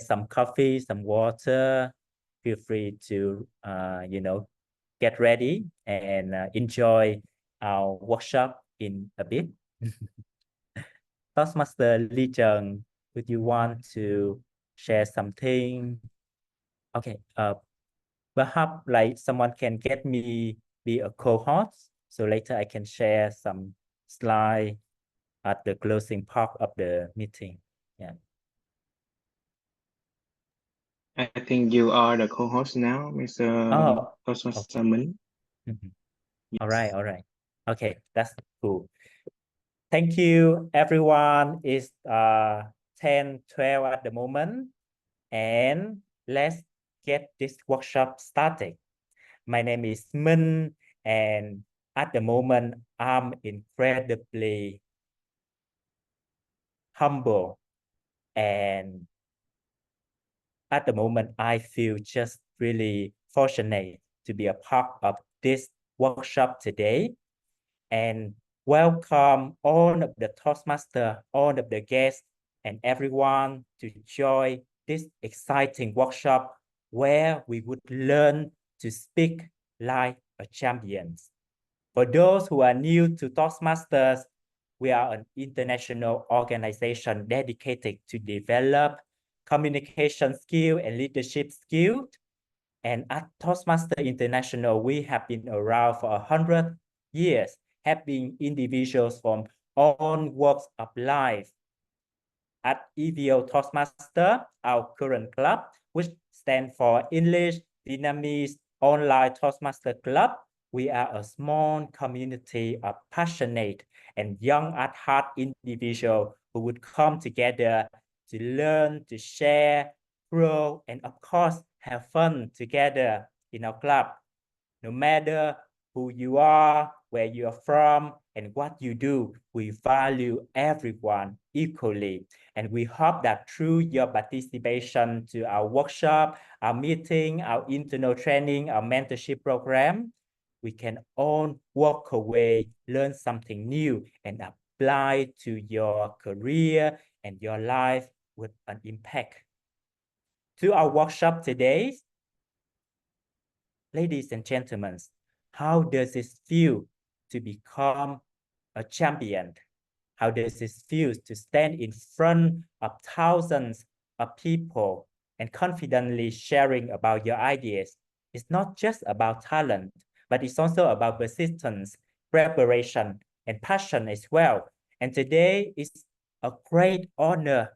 some coffee, some water. Feel free to, get ready and enjoy our workshop in a bit. Toastmaster Lee Chung, would you want to share something? Okay, perhaps like someone can get me be a co-host, so later I can share some slide at the closing part of the meeting. Yeah. I think you are the co-host now, Mr. Oh, Toastmaster okay. Min. All Yes. right, all right. Okay, that's cool. Thank you, everyone. It's 10:12 at the moment, and let's get this workshop started. My name is Min, and at the moment, I'm incredibly humble, and at the moment, I feel just really fortunate to be a part of this workshop today. And welcome all of the Toastmaster, all of the guests, and everyone to join this exciting workshop where we would learn to speak like a champion. For those who are new to Toastmasters, we are an international organization dedicated to develop communication skill and leadership skill. And at Toastmaster International, we have been around for 100 years, helping individuals from all walks of life. At EVO Toastmaster, our current club, which stands for English Vietnamese Online Toastmaster Club, we are a small community of passionate and young at heart individuals who would come together to learn, to share, grow, and of course, have fun together in our club. No matter who you are, where you are from, and what you do, we value everyone equally. And we hope that through your participation to our workshop, our meeting, our internal training, our mentorship program, we can all walk away, learn something new, and apply to your career and your life with an impact. To our workshop today, ladies and gentlemen, how does it feel to become a champion? How does it feel to stand in front of thousands of people and confidently sharing about your ideas? It's not just about talent, but it's also about persistence, preparation, and passion as well. And today is a great honor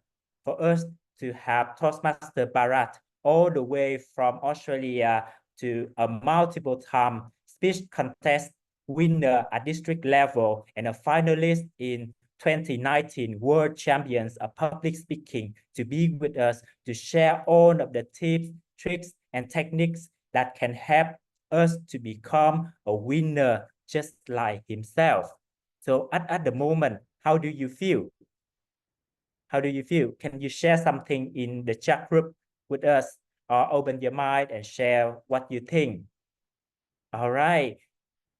for us to have Toastmaster Bharat all the way from Australia to a multiple time speech contest winner at district level and a finalist in 2019 World Champions of Public Speaking to be with us to share all of the tips, tricks, and techniques that can help us to become a winner just like himself. So at the moment, how do you feel? How do you feel? Can you share something in the chat group with us or open your mind and share what you think? All right,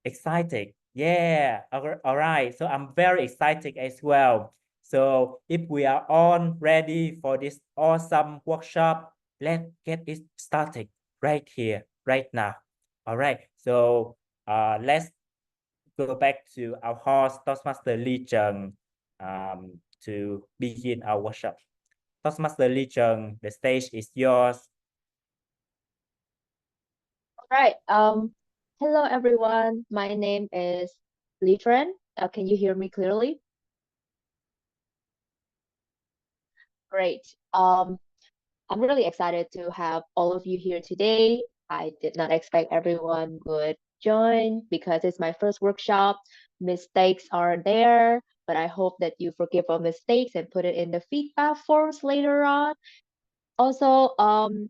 excited. Yeah, all right. So I'm very excited as well. So if we are all ready for this awesome workshop, let's get it started right here, right now. All right. So let's go back to our host, Toastmaster Lee Chung, to begin our workshop. Toastmaster Lee Chung, the stage is yours. All right. Hello everyone. My name is Litran. Can you hear me clearly? Great. I'm really excited to have all of you here today. I did not expect everyone would join because it's my first workshop. Mistakes are there, but I hope that you forgive our mistakes and put it in the feedback forms later on. Also,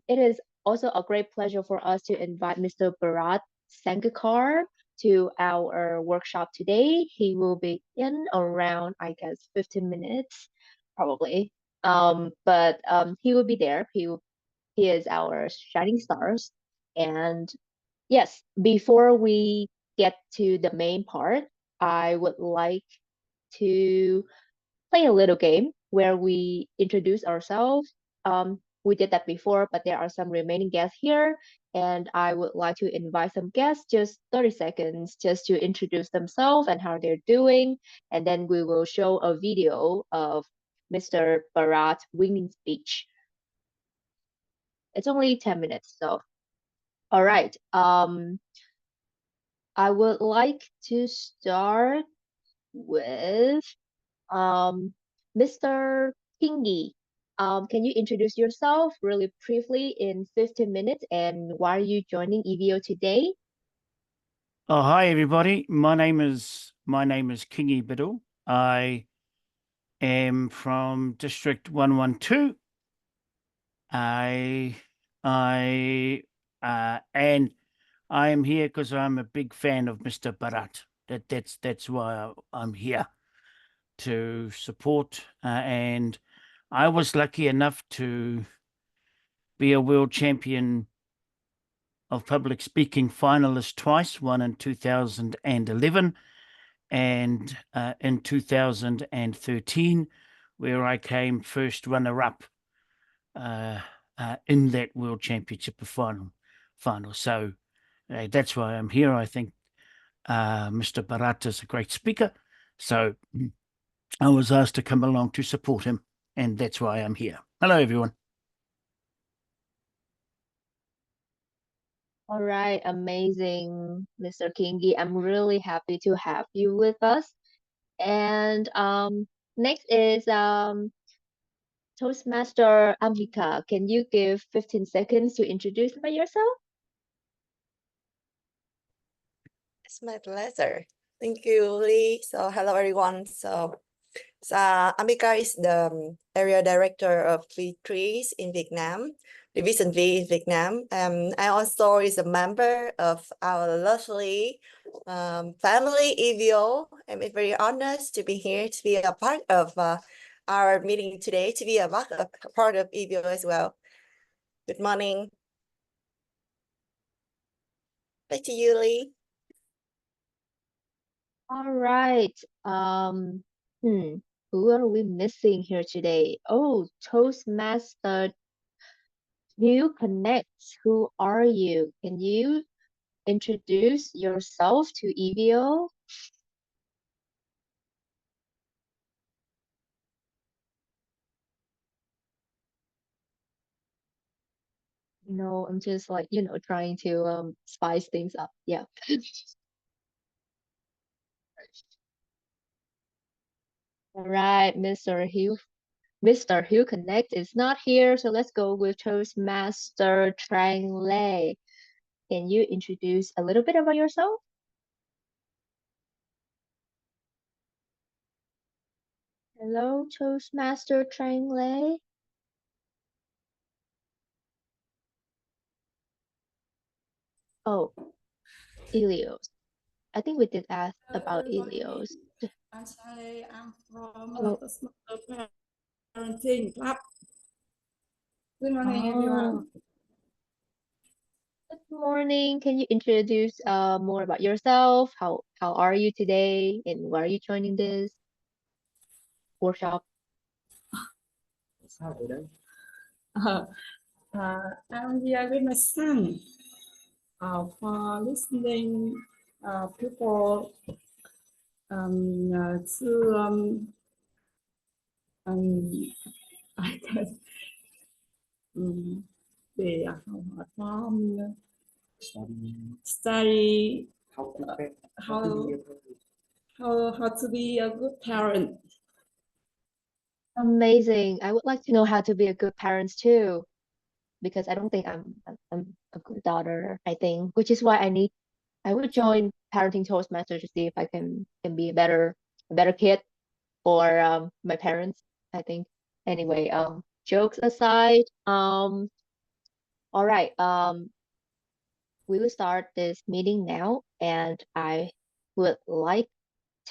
it is also a great pleasure for us to invite Mr. Bharat Sangekar to our workshop today. He will be in around, I guess, 15 minutes, probably. But he will be there. He is our shining stars. And yes, before we get to the main part, I would like to play a little game where we introduce ourselves. we did that before, but there are some remaining guests here, and I would like to invite some guests, just 30 seconds, just to introduce themselves and how they're doing, and then we will show a video of Mr. Bharat's winning speech. It's only 10 minutes, so all right. I would like to start with Mr. Kingi. Can you introduce yourself really briefly in 15 minutes and why are you joining EVO today? Oh, hi everybody. My name is Kingi Biddle. I am from District 112. And I am here because I'm a big fan of Mr. Bharat. That's why I'm here to support. And I was lucky enough to be a world champion of public speaking finalist twice, one in 2011 and in 2013, where I came first runner-up in that World Championship final. So that's why I'm here. I think Mr. Bharat is a great speaker, so I was asked to come along to support him, and that's why I'm here. Hello, everyone. All right, amazing, Mr. Kingi. I'm really happy to have you with us. And next is Toastmaster Amika. Can you give 15 seconds to introduce by yourself? It's my pleasure. Thank you, Lee. So hello, everyone. So Amika is the area director of V3s in Vietnam, Division V in Vietnam. I also is a member of our lovely family EVO. I'm very honored to be here, to be a part of our meeting today, to be a part of EVO as well. Good morning. Back to you, Lee. All right. Who are we missing here today? Oh, Toastmaster New Connects. Who are you? Can you introduce yourself to EVO? No, I'm just like, trying to spice things up. Yeah. All right, Mr. Hugh Connect is not here, so let's go with Toastmaster Trang Lei. Can you introduce a little bit about yourself? Hello, Toastmaster Trang Lei. Oh, Ilios. I think we did ask about Ilios. I'm Sally. I'm from Oh. Parenting Club. Good morning, everyone. Good morning. Can you introduce more about yourself? How are you today, and why are you joining this workshop? I'm here with my son for listening people to I guess để học hỏi study how to be a good parent. Amazing. I would like to know how to be a good parent too, because I don't think I'm a good daughter, I think, which is why I would join Parenting Toastmasters to see if I can be a better kid for my parents, I think. Anyway, jokes aside, all right, we will start this meeting now, and I would like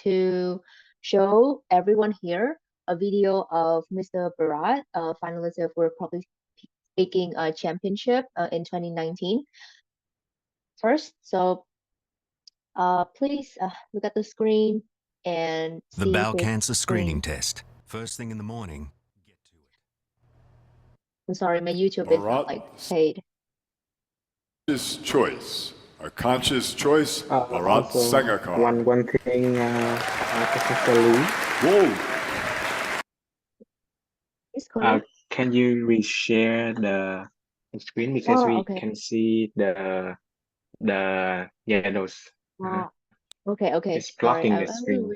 to show everyone here a video of Mr. Bharat, finalist of World Public Speaking Championship in 2019. First, so please look at the screen and The see bowel his cancer screening screen. test. First thing in the morning, get to it. I'm sorry, my YouTube is not like paid. Conscious choice. A conscious choice, Bharat Also, Sangekar. one thing, Professor Lee, Whoa! It's correct. can you reshare the screen because Oh, we okay. can see the those Ah, okay, okay. it's Sorry, blocking I the will screen.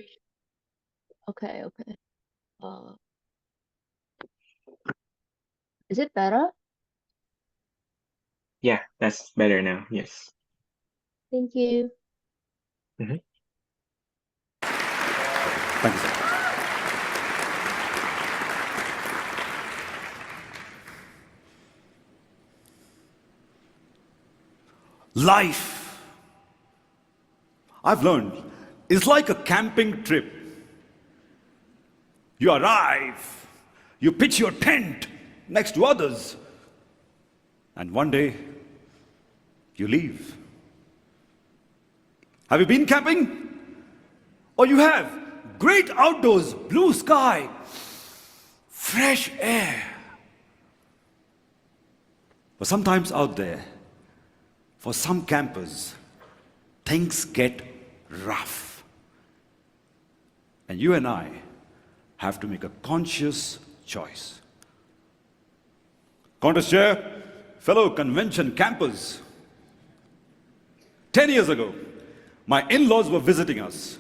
okay, okay. Uh, is it better? Yeah, that's better now. Yes. Thank you. Thank you, sir. Life, I've learned, is like a camping trip. You arrive, you pitch your tent next to others, and one day you leave. Have you been camping? Or you have? Great outdoors, blue sky, fresh air. But sometimes out there, for some campers, things get rough. And you and I have to make a conscious choice. Contest Chair, fellow convention campers, 10 years ago, my in-laws were visiting us.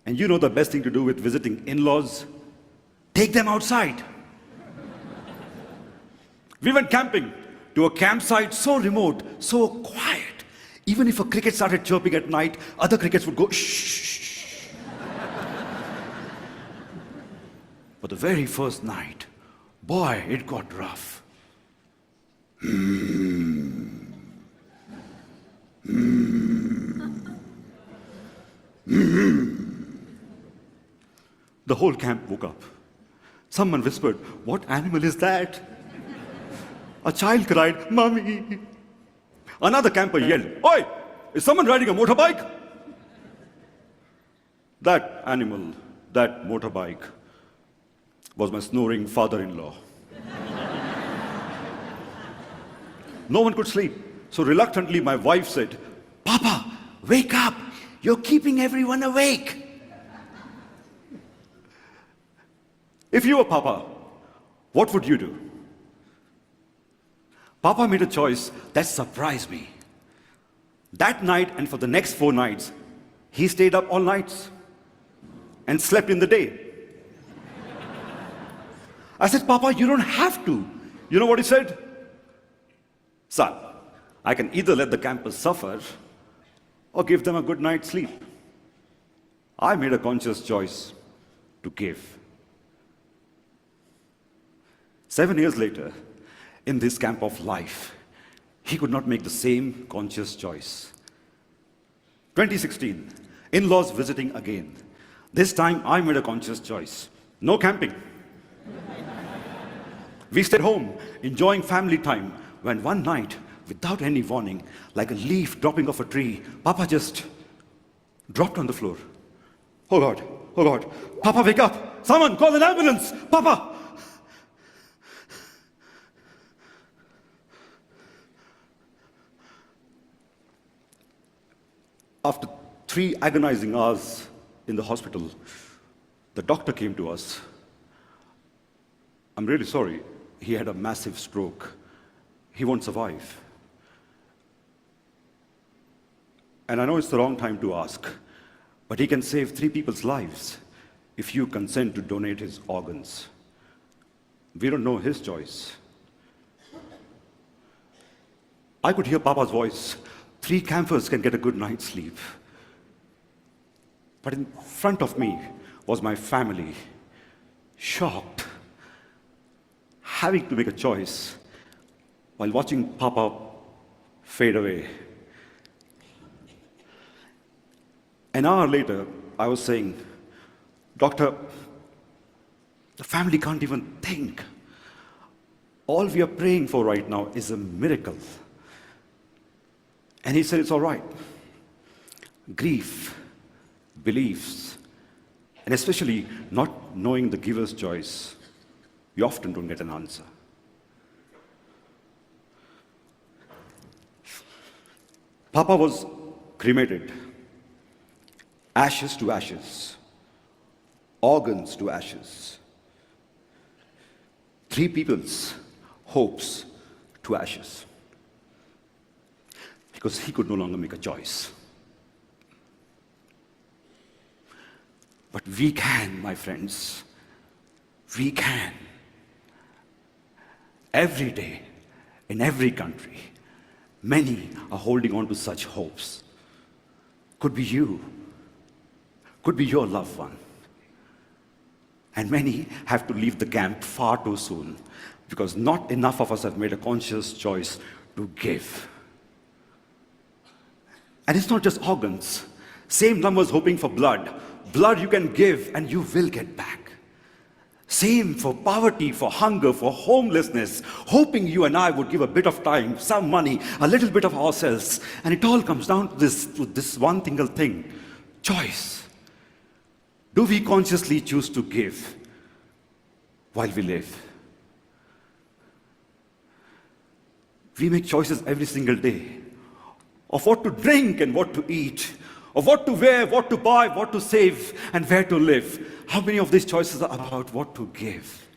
And you know the best thing to do with visiting in-laws? Take them outside. We went camping to a campsite so remote, so quiet. Even if a cricket started chirping at night, other crickets would go shh. But the very first night, boy, it got rough. The whole camp woke up. Someone whispered, "What animal is that?" A child cried, "Mommy." Another camper yelled, "Oi, is someone riding a motorbike?" That animal, that motorbike, was my snoring father-in-law. No one could sleep, so reluctantly my wife said, "Papa, wake up, you're keeping everyone awake." If you were Papa, what would you do? Papa made a choice that surprised me. That night and for the next 4 nights, he stayed up all nights and slept in the day. I said, "Papa, you don't have to." You know what he said? "Son, I can either let the campers suffer or give them a good night's sleep." I made a conscious choice to give. 7 years later, in this camp of life, he could not make the same conscious choice. 2016, in-laws visiting again. This time I made a conscious choice. No camping. We stayed home, enjoying family time, when one night, without any warning, like a leaf dropping off a tree, Papa just dropped on the floor. Oh God, Papa, wake up! Someone call an ambulance! Papa! After 3 agonizing hours in the hospital, the doctor came to us. "I'm really sorry. He had a massive stroke. He won't survive." And I know it's the wrong time to ask, but he can save 3 people's lives if you consent to donate his organs. We don't know his choice. I could hear Papa's voice. 3 campers can get a good night's sleep. But in front of me was my family, shocked, having to make a choice while watching Papa fade away. An hour later, I was saying, "Doctor, the family can't even think. All we are praying for right now is a miracle." And he said, "It's all right. Grief, beliefs, and especially not knowing the giver's choice, you often don't get an answer." Papa was cremated, ashes to ashes, organs to ashes, three people's hopes to ashes, because he could no longer make a choice. But we can, my friends, we can. Every day, in every country, many are holding on to such hopes. Could be you, could be your loved one. And many have to leave the camp far too soon because not enough of us have made a conscious choice to give. And it's not just organs. Same numbers hoping for blood. Blood you can give and you will get back. Same for poverty, for hunger, for homelessness, hoping you and I would give a bit of time, some money, a little bit of ourselves. And it all comes down to this one single thing, choice. Do we consciously choose to give while we live? We make choices every single day of what to drink and what to eat, of what to wear, what to buy, what to save, and where to live. How many of these choices are about what to give?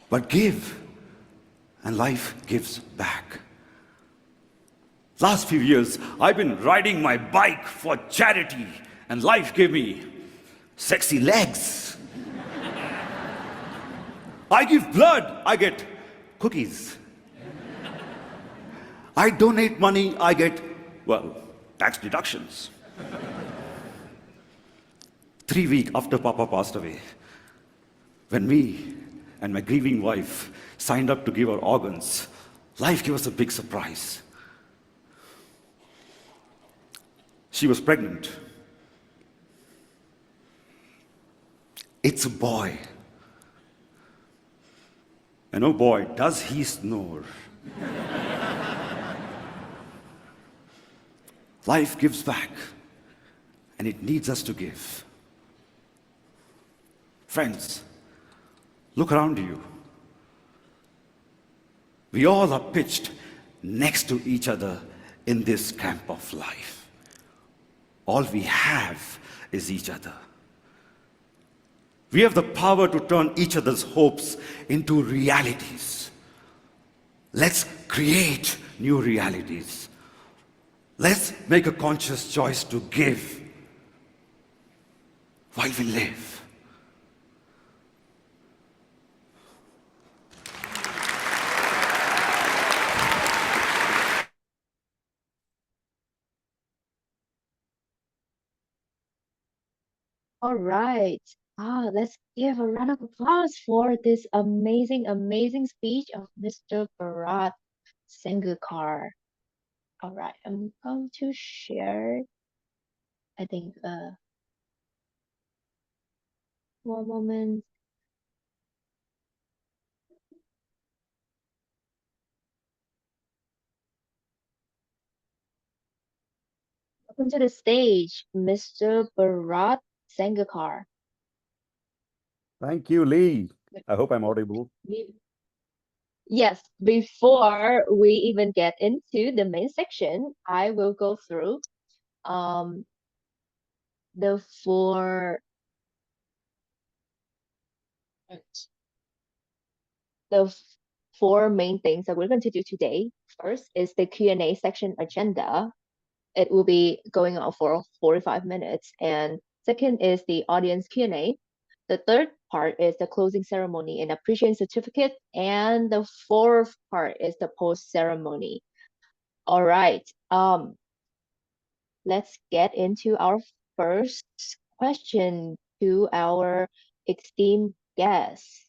But give, and life gives back. Last few years, I've been riding my bike for charity, and life gave me sexy legs. I give blood, I get cookies. I donate money, I get, well, tax deductions. 3 weeks after Papa passed away, when me and my grieving wife signed up to give our organs, life gave us a big surprise. She was pregnant. It's a boy. And oh boy, does he snore. Life gives back, and it needs us to give. Friends, look around you. We all are pitched next to each other in this camp of life. All we have is each other. We have the power to turn each other's hopes into realities. Let's create new realities. Let's make a conscious choice to give while we live. All right. Let's give a round of applause for this amazing, amazing speech of Mr. Bharat Sangekar. All right, I'm going to share, I think, one moment. Welcome to the stage, Mr. Bharat Sangekar. Thank you, Lee. I hope I'm audible. Yes, before we even get into the main section, I will go through the four main things that we're going to do today. First is the Q&A section agenda. It will be going on for 45 minutes. And second is the audience Q&A. The third part is the closing ceremony and appreciation certificate. And the fourth part is the post ceremony. All right. Let's get into our first question to our esteemed guests.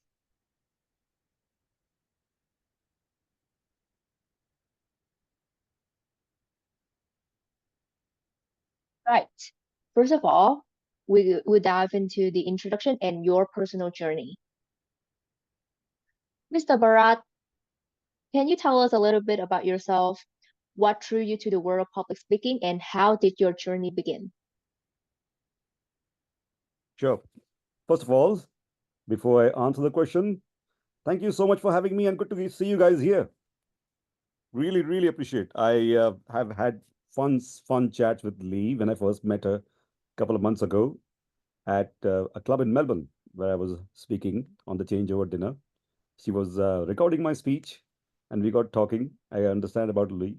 Right. First of all, we dive into the introduction and your personal journey. Mr. Bharat, can you tell us a little bit about yourself? What drew you to the world of public speaking and how did your journey begin? Sure. First of all, before I answer the question, thank you so much for having me and good to see you guys here. Really, really appreciate. I have had fun chats with Lee when I first met her a couple of months ago at a club in Melbourne where I was speaking on the changeover dinner. She was recording my speech, and we got talking. I understand about Lee,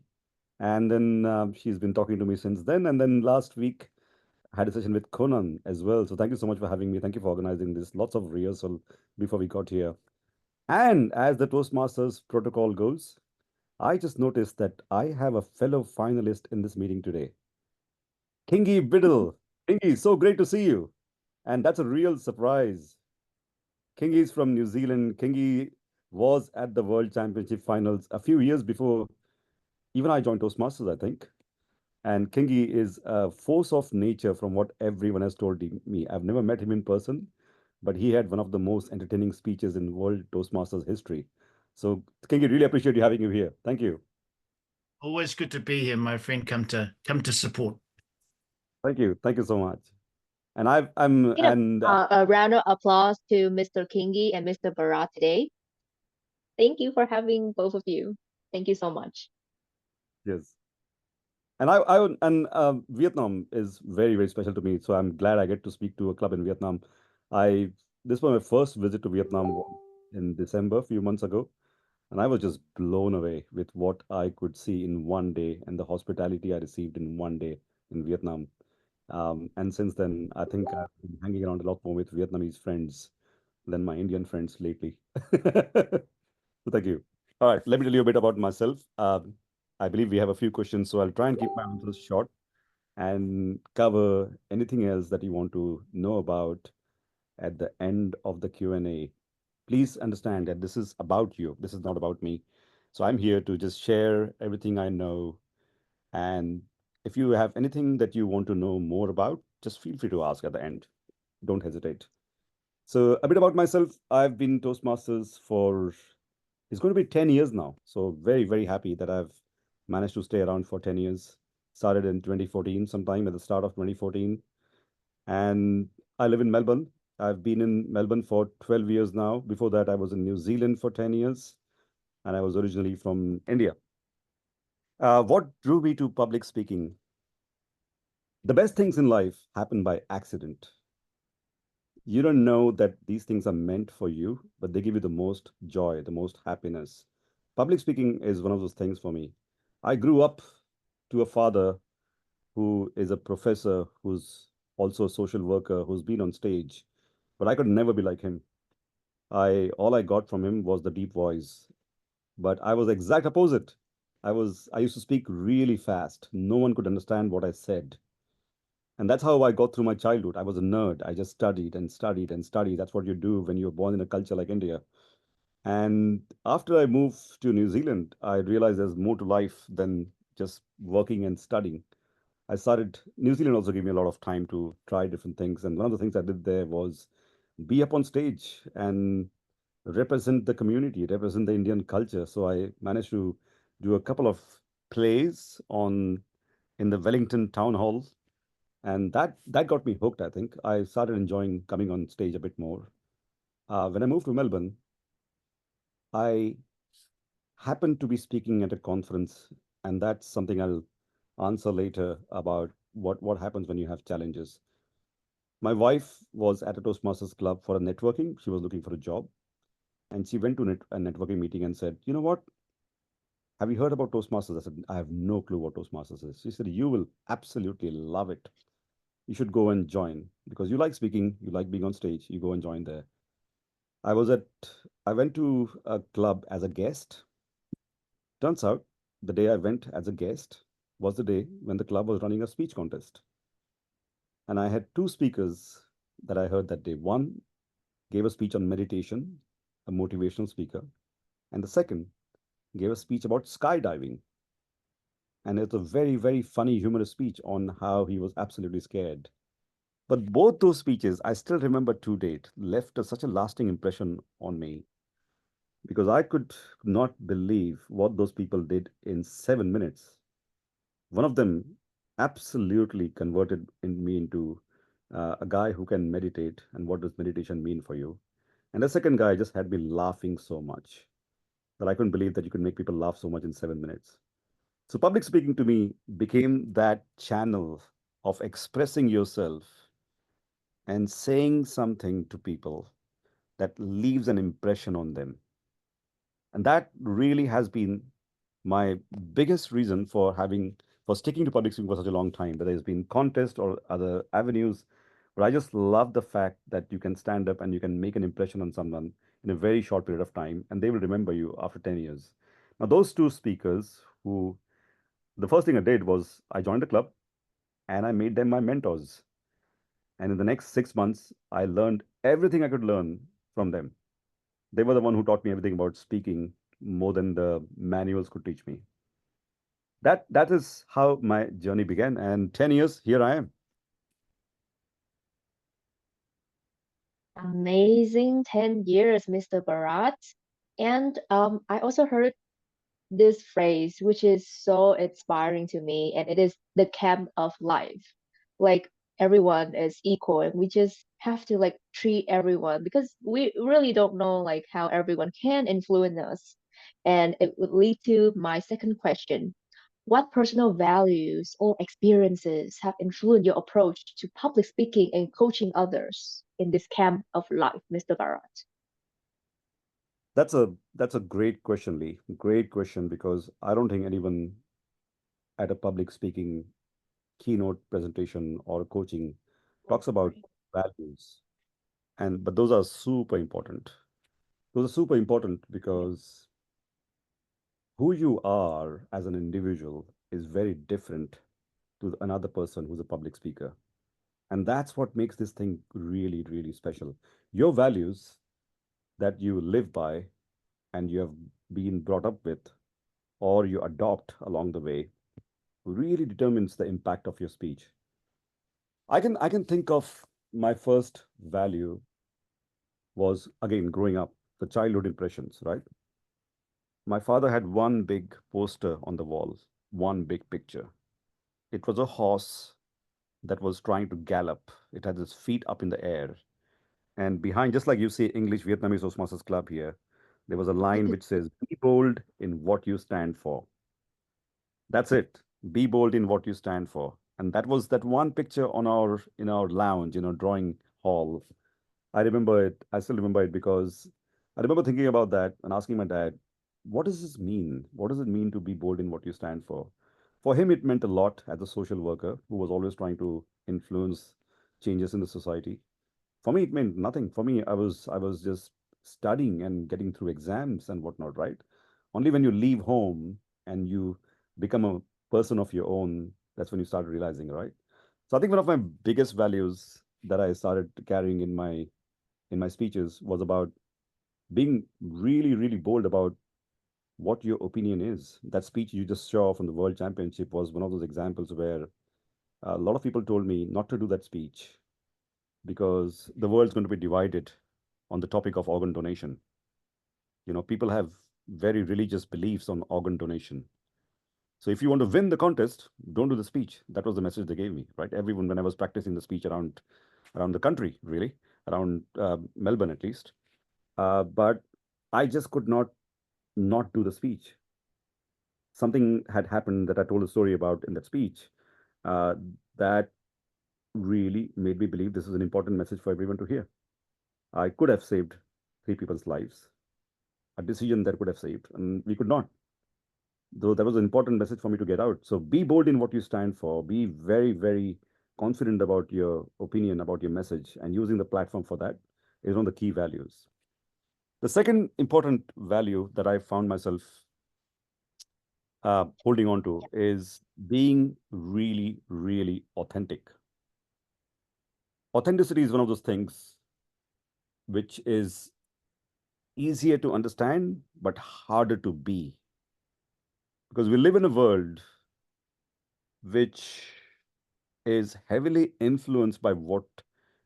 and then she's been talking to me since then. And then last week, I had a session with Conan as well. So thank you so much for having me. Thank you for organizing this. Lots of rehearsal before we got here. And as the Toastmasters protocol goes, I just noticed that I have a fellow finalist in this meeting today. Kingi Biddle. Kingi, so great to see you. And that's a real surprise. Kingi is from New Zealand. Kingi was at the World Championship finals a few years before even I joined Toastmasters, I think. And Kingi is a force of nature from what everyone has told me. I've never met him in person, but he had one of the most entertaining speeches in World Toastmasters history. So, Kingi, really appreciate you having you here. Thank you. Always good to be here, my friend. Come to support. Thank you. Thank you so much. And A round of applause to Mr. Kingi and Mr. Bharat today. Thank you for having both of you. Thank you so much. yes. And Vietnam is very, very special to me. So I'm glad I get to speak to a club in Vietnam. This was my first visit to Vietnam in December, a few months ago. And I was just blown away with what I could see in one day and the hospitality I received in one day in Vietnam. And since then, I think I've been hanging around a lot more with Vietnamese friends than my Indian friends lately. So thank you. All right, let me tell you a bit about myself. I believe we have a few questions, so I'll try and keep my answers short and cover anything else that you want to know about at the end of the Q&A. Please understand that this is about you. This is not about me. So I'm here to just share everything I know. And if you have anything that you want to know more about, just feel free to ask at the end. Don't hesitate. So a bit about myself. I've been Toastmasters for, it's going to be 10 years now. So very, very happy that I've managed to stay around for 10 years. Started in 2014, sometime at the start of 2014. And I live in Melbourne. I've been in Melbourne for 12 years now. Before that, I was in New Zealand for 10 years. And I was originally from India. What drew me to public speaking? The best things in life happen by accident. You don't know that these things are meant for you, but they give you the most joy, the most happiness. Public speaking is one of those things for me. I grew up to a father who is a professor, who's also a social worker, who's been on stage, but I could never be like him. All I got from him was the deep voice, but I was the exact opposite. I used to speak really fast. No one could understand what I said. And that's how I got through my childhood. I was a nerd. I just studied and studied and studied. That's what you do when you're born in a culture like India. And after I moved to New Zealand, I realized there's more to life than just working and studying. New Zealand also gave me a lot of time to try different things. And one of the things I did there was be up on stage and represent the community, represent the Indian culture. So I managed to do a couple of plays in the Wellington Town Hall, and that got me hooked. I think I started enjoying coming on stage a bit more. When I moved to Melbourne, I happened to be speaking at a conference, and that's something I'll answer later about what happens when you have challenges. My wife was at a Toastmasters club for a networking. She was looking for a job, and she went to a networking meeting and said, "You know what? Have you heard about Toastmasters?" I said, "I have no clue what Toastmasters is." She said, "You will absolutely love it. You should go and join because you like speaking, you like being on stage. You go and join there." I was at, I went to a club as a guest. Turns out the day I went as a guest was the day when the club was running a speech contest. And I had two speakers that I heard that day. One gave a speech on meditation, a motivational speaker, and the second gave a speech about skydiving. And it's a very, very funny, humorous speech on how he was absolutely scared. But both those speeches, I still remember to date, left such a lasting impression on me because I could not believe what those people did in 7 minutes. One of them absolutely converted me into a guy who can meditate and what does meditation mean for you. And the second guy just had me laughing so much. that I couldn't believe that you could make people laugh so much in 7 minutes. So public speaking to me became that channel of expressing yourself and saying something to people that leaves an impression on them. And that really has been my biggest reason for sticking to public speaking for such a long time, whether it's been contest or other avenues. But I just love the fact that you can stand up and you can make an impression on someone in a very short period of time, and they will remember you after 10 years. Now, those two speakers who the first thing I did was I joined the club and I made them my mentors. And in the next 6 months, I learned everything I could learn from them. They were the one who taught me everything about speaking more than the manuals could teach me. That is how my journey began. And 10 years, here I am. Amazing 10 years, Mr. Bharat. And I also heard this phrase, which is so inspiring to me, and it is the camp of life. Like everyone is equal, and we just have to like treat everyone because we really don't know like how everyone can influence us. And it would lead to my second question. What personal values or experiences have influenced your approach to public speaking and coaching others in this camp of life, Mr. Bharat? That's a great question, Lee. Great question, because I don't think anyone at a public speaking keynote presentation or coaching talks about values. But those are super important. Those are super important because who you are as an individual is very different to another person who's a public speaker. And that's what makes this thing really, really special. Your values that you live by and you have been brought up with or you adopt along the way really determines the impact of your speech. I can think of my first value was again growing up, the childhood impressions, right? My father had one big poster on the wall, one big picture. It was a horse that was trying to gallop. It had its feet up in the air. And behind, just like you see English Vietnamese Toastmasters Club here, there was a line which says, "Be bold in what you stand for." That's it. Be bold in what you stand for. And that was that one picture on our in our lounge, drawing hall. I remember it. I still remember it because I remember thinking about that and asking my dad, what does this mean? What does it mean to be bold in what you stand for? For him, it meant a lot as a social worker who was always trying to influence changes in the society. For me, it meant nothing. For me, I was just studying and getting through exams and whatnot, right? Only when you leave home and you become a person of your own, that's when you start realizing, right? So I think one of my biggest values that I started carrying in my speeches was about being really, really bold about what your opinion is. That speech you just saw from the World Championship was one of those examples where a lot of people told me not to do that speech because the world's going to be divided on the topic of organ donation. People have very religious beliefs on organ donation. So if you want to win the contest, don't do the speech. That was the message they gave me, right? Everyone, when I was practicing the speech around the country, really, around Melbourne at least. But I just could not do the speech. Something had happened that I told a story about in that speech uh, that really made me believe this is an important message for everyone to hear. I could have saved 3 people's lives, a decision that could have saved, and we could not. Though that was an important message for me to get out. So be bold in what you stand for. Be very, very confident about your opinion, about your message, and using the platform for that is one of the key values. The second important value that I found myself holding on to is being really, really authentic. Authenticity is one of those things which is easier to understand but harder to be, because we live in a world which is heavily influenced by what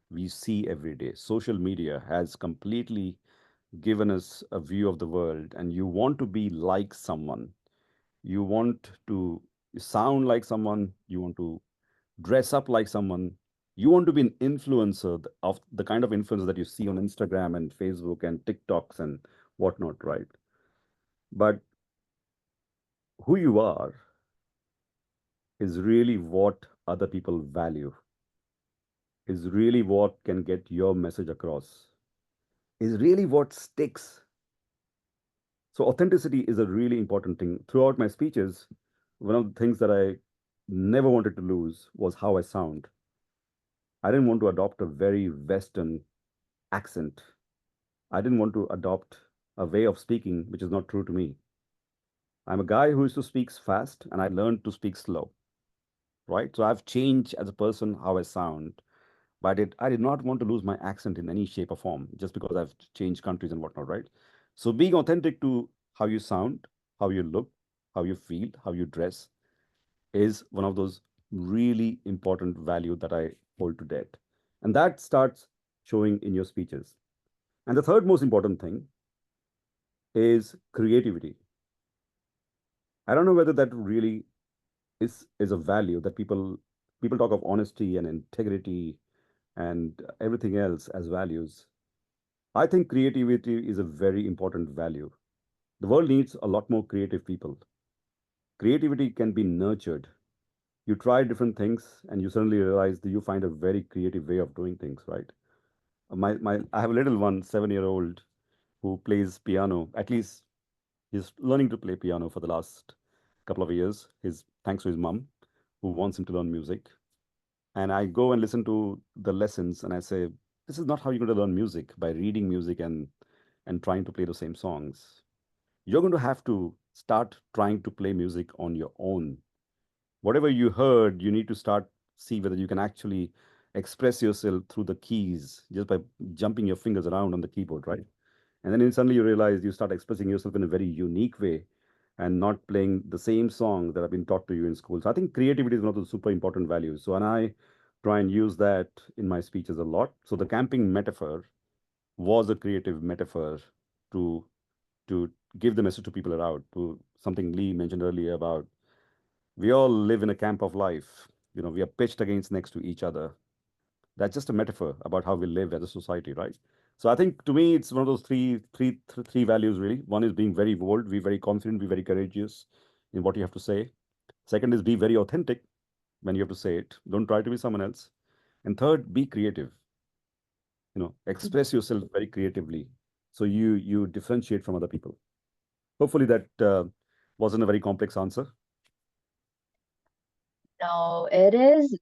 we see every day. Social media has completely given us a view of the world, and you want to be like someone. You want to sound like someone. You want to dress up like someone. You want to be an influencer of the kind of influencer that you see on Instagram and Facebook and TikToks and whatnot, right? But who you are is really what other people value, is really what can get your message across, is really what sticks. So authenticity is a really important thing. Throughout my speeches, one of the things that I never wanted to lose was how I sound. I didn't want to adopt a very Western accent. I didn't want to adopt a way of speaking which is not true to me. I'm a guy who used to speak fast and I learned to speak slow, right? So I've changed as a person how I sound, but I did not want to lose my accent in any shape or form just because I've changed countries and whatnot, right? So being authentic to how you sound, how you look, how you feel, how you dress is one of those really important value that I hold to dear. And that starts showing in your speeches. And the third most important thing is creativity. I don't know whether that really is a value that people talk of honesty and integrity and everything else as values. I think creativity is a very important value. The world needs a lot more creative people. Creativity can be nurtured. You try different things and you suddenly realize that you find a very creative way of doing things, right? I have a little one, 7-year-old, who plays piano. At least he's learning to play piano for the last couple of years. His thanks to his mom, who wants him to learn music. And I go and listen to the lessons, and I say, this is not how you're going to learn music by reading music and trying to play the same songs. You're going to have to start trying to play music on your own. Whatever you heard, you need to start see whether you can actually express yourself through the keys just by jumping your fingers around on the keyboard, right? And then suddenly you realize you start expressing yourself in a very unique way and not playing the same song that have been taught to you in school. So I think creativity is one of the super important values. So and I try and use that in my speeches a lot. So the camping metaphor was a creative metaphor to to give the message to people around, to something Lee mentioned earlier about we all live in a camp of life. We are pitched against next to each other. That's just a metaphor about how we live as a society, right? So I think to me, it's one of those three values really. One is being very bold, be very confident, be very courageous in what you have to say. Second is be very authentic when you have to say it. Don't try to be someone else. And third, be creative. Express yourself very creatively, so you differentiate from other people. Hopefully that wasn't a very complex answer. No, it is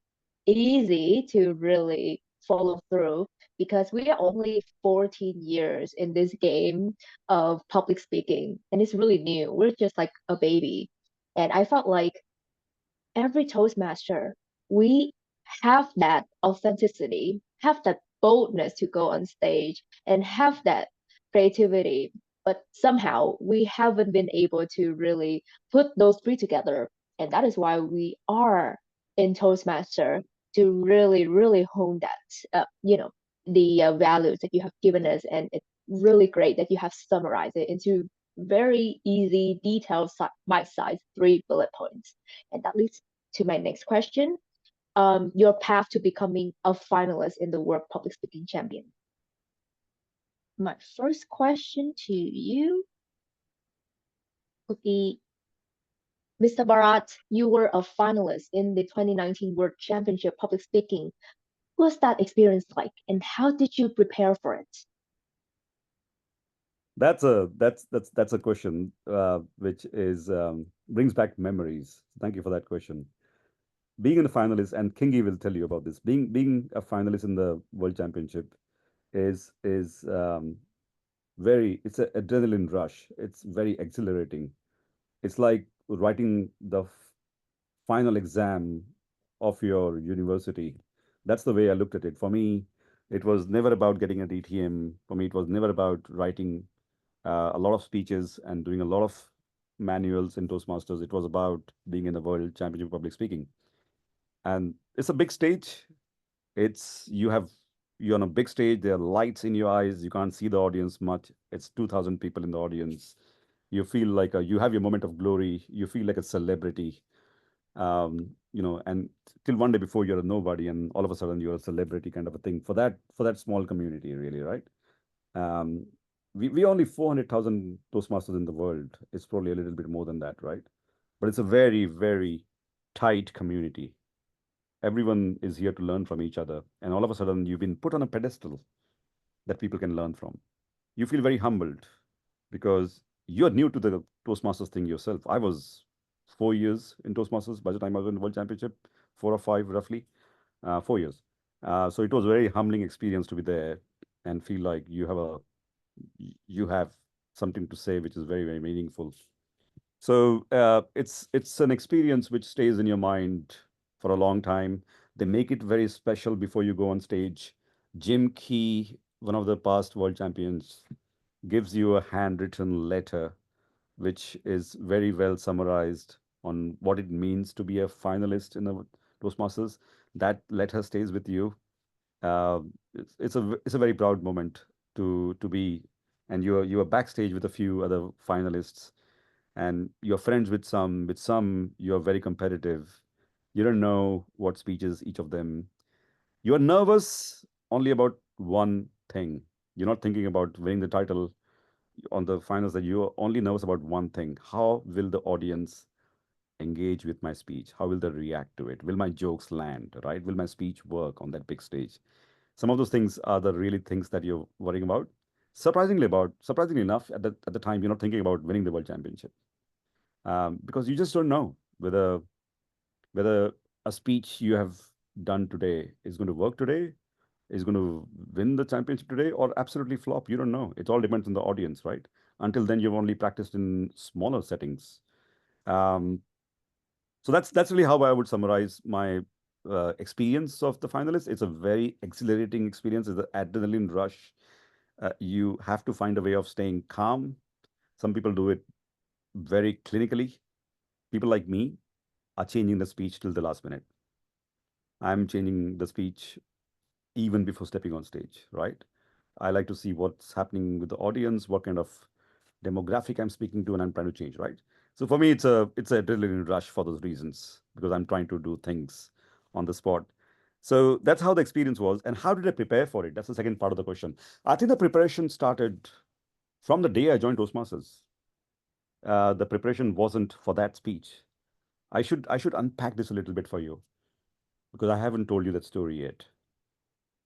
easy to really follow through because we are only 14 years in this game of public speaking, and it's really new. We're just like a baby. And I felt like every Toastmaster, we have that authenticity, have that boldness to go on stage, and have that creativity. But somehow we haven't been able to really put those three together. And that is why we are in Toastmaster to really, really hone that, the values that you have given us. And it's really great that you have summarized it into very easy, detailed, bite-sized 3 bullet points. And that leads to my next question. Your path to becoming a finalist in the World Public Speaking Champion. My first question to you would be, Mr. Bharat, you were a finalist in the 2019 World Championship Public Speaking. What was that experience like, and how did you prepare for it? That's a question which is brings back memories. Thank you for that question. Being a finalist, and Kingi will tell you about this. Being a finalist in the World Championship is it's an adrenaline rush. It's very exhilarating. It's like writing the final exam of your university. That's the way I looked at it. For me, it was never about getting a DTM. For me, it was never about writing a lot of speeches and doing a lot of manuals in Toastmasters. It was about being in the World Championship of Public Speaking. And it's a big stage. You're on a big stage. There are lights in your eyes. You can't see the audience much. It's 2,000 people in the audience. You feel like you have your moment of glory. You feel like a celebrity. And till one day before you're a nobody, and all of a sudden you're a celebrity kind of a thing for that small community, really, right? we only 400,000 Toastmasters in the world. It's probably a little bit more than that, right? But it's a very, very tight community. Everyone is here to learn from each other. And all of a sudden, you've been put on a pedestal that people can learn from. You feel very humbled because you're new to the Toastmasters thing yourself. I was 4 years in Toastmasters by the time I was in the World Championship, 4 or 5 roughly, 4 years. So it was a very humbling experience to be there and feel like you have something to say which is very, very meaningful. So it's an experience which stays in your mind for a long time. They make it very special before you go on stage. Jim Key, one of the past world champions, gives you a handwritten letter which is very well summarized on what it means to be a finalist in the Toastmasters. That letter stays with you. It's a very proud moment to be, and you are backstage with a few other finalists, and you're friends with some you're very competitive. You don't know what speeches each of them. You're nervous only about one thing. You're not thinking about winning the title on the finals, that you're only nervous about one thing. How will the audience engage with my speech? How will they react to it? Will my jokes land, right? Will my speech work on that big stage? Some of those things are the really things that you're worrying about. Surprisingly enough, at the time, you're not thinking about winning the world championship, because you just don't know whether a speech you have done today is going to work today, is going to win the championship today, or absolutely flop. You don't know. It all depends on the audience, right? Until then, you've only practiced in smaller settings. So that's really how I would summarize my experience of the finalists. It's a very exhilarating experience. It's an adrenaline rush. You have to find a way of staying calm. Some people do it very clinically. People like me are changing the speech till the last minute. I'm changing the speech even before stepping on stage, right? I like to see what's happening with the audience, what kind of demographic I'm speaking to, and I'm trying to change, right? So for me, it's a adrenaline rush for those reasons, because I'm trying to do things on the spot. So that's how the experience was. And how did I prepare for it? That's the second part of the question. I think the preparation started from the day I joined Toastmasters. The preparation wasn't for that speech. I should unpack this a little bit for you, because I haven't told you that story yet.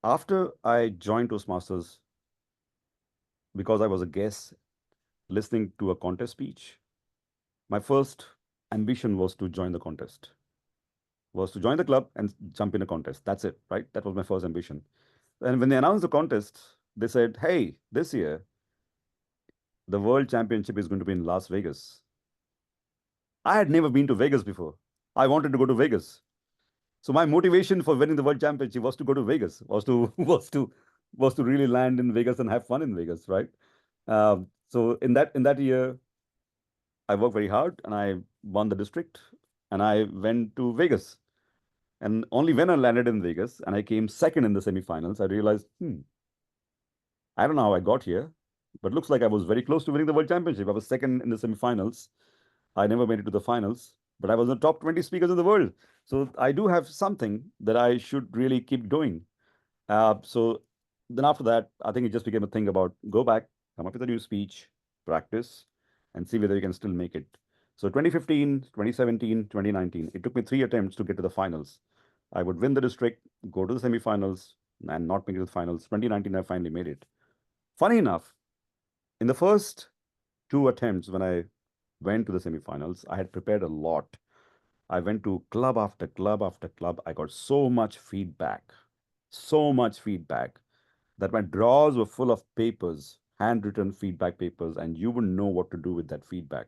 After I joined Toastmasters, because I was a guest listening to a contest speech, my first ambition was to join the contest, was to join the club and jump in a contest. That's it, right? That was my first ambition. And when they announced the contest, they said, hey, this year, the World Championship is going to be in Las Vegas. I had never been to Vegas before. I wanted to go to Vegas. So my motivation for winning the World Championship was to go to Vegas, was to really land in Vegas and have fun in Vegas, right? So in that year, I worked very hard and I won the district and I went to Vegas. And only when I landed in Vegas and I came second in the semifinals, I realized, I don't know how I got here, but looks like I was very close to winning the World Championship. I was second in the semifinals. I never made it to the finals, but I was in the top 20 speakers in the world. So I do have something that I should really keep doing. So then after that, I think it just became a thing about go back, come up with a new speech, practice, and see whether you can still make it. So 2015, 2017, 2019, it took me 3 attempts to get to the finals. I would win the district, go to the semifinals, and not make it to the finals. 2019, I finally made it. Funny enough, in the first 2 attempts, when I went to the semifinals, I had prepared a lot. I went to club after club after club. I got so much feedback that my drawers were full of papers, handwritten feedback papers, and you wouldn't know what to do with that feedback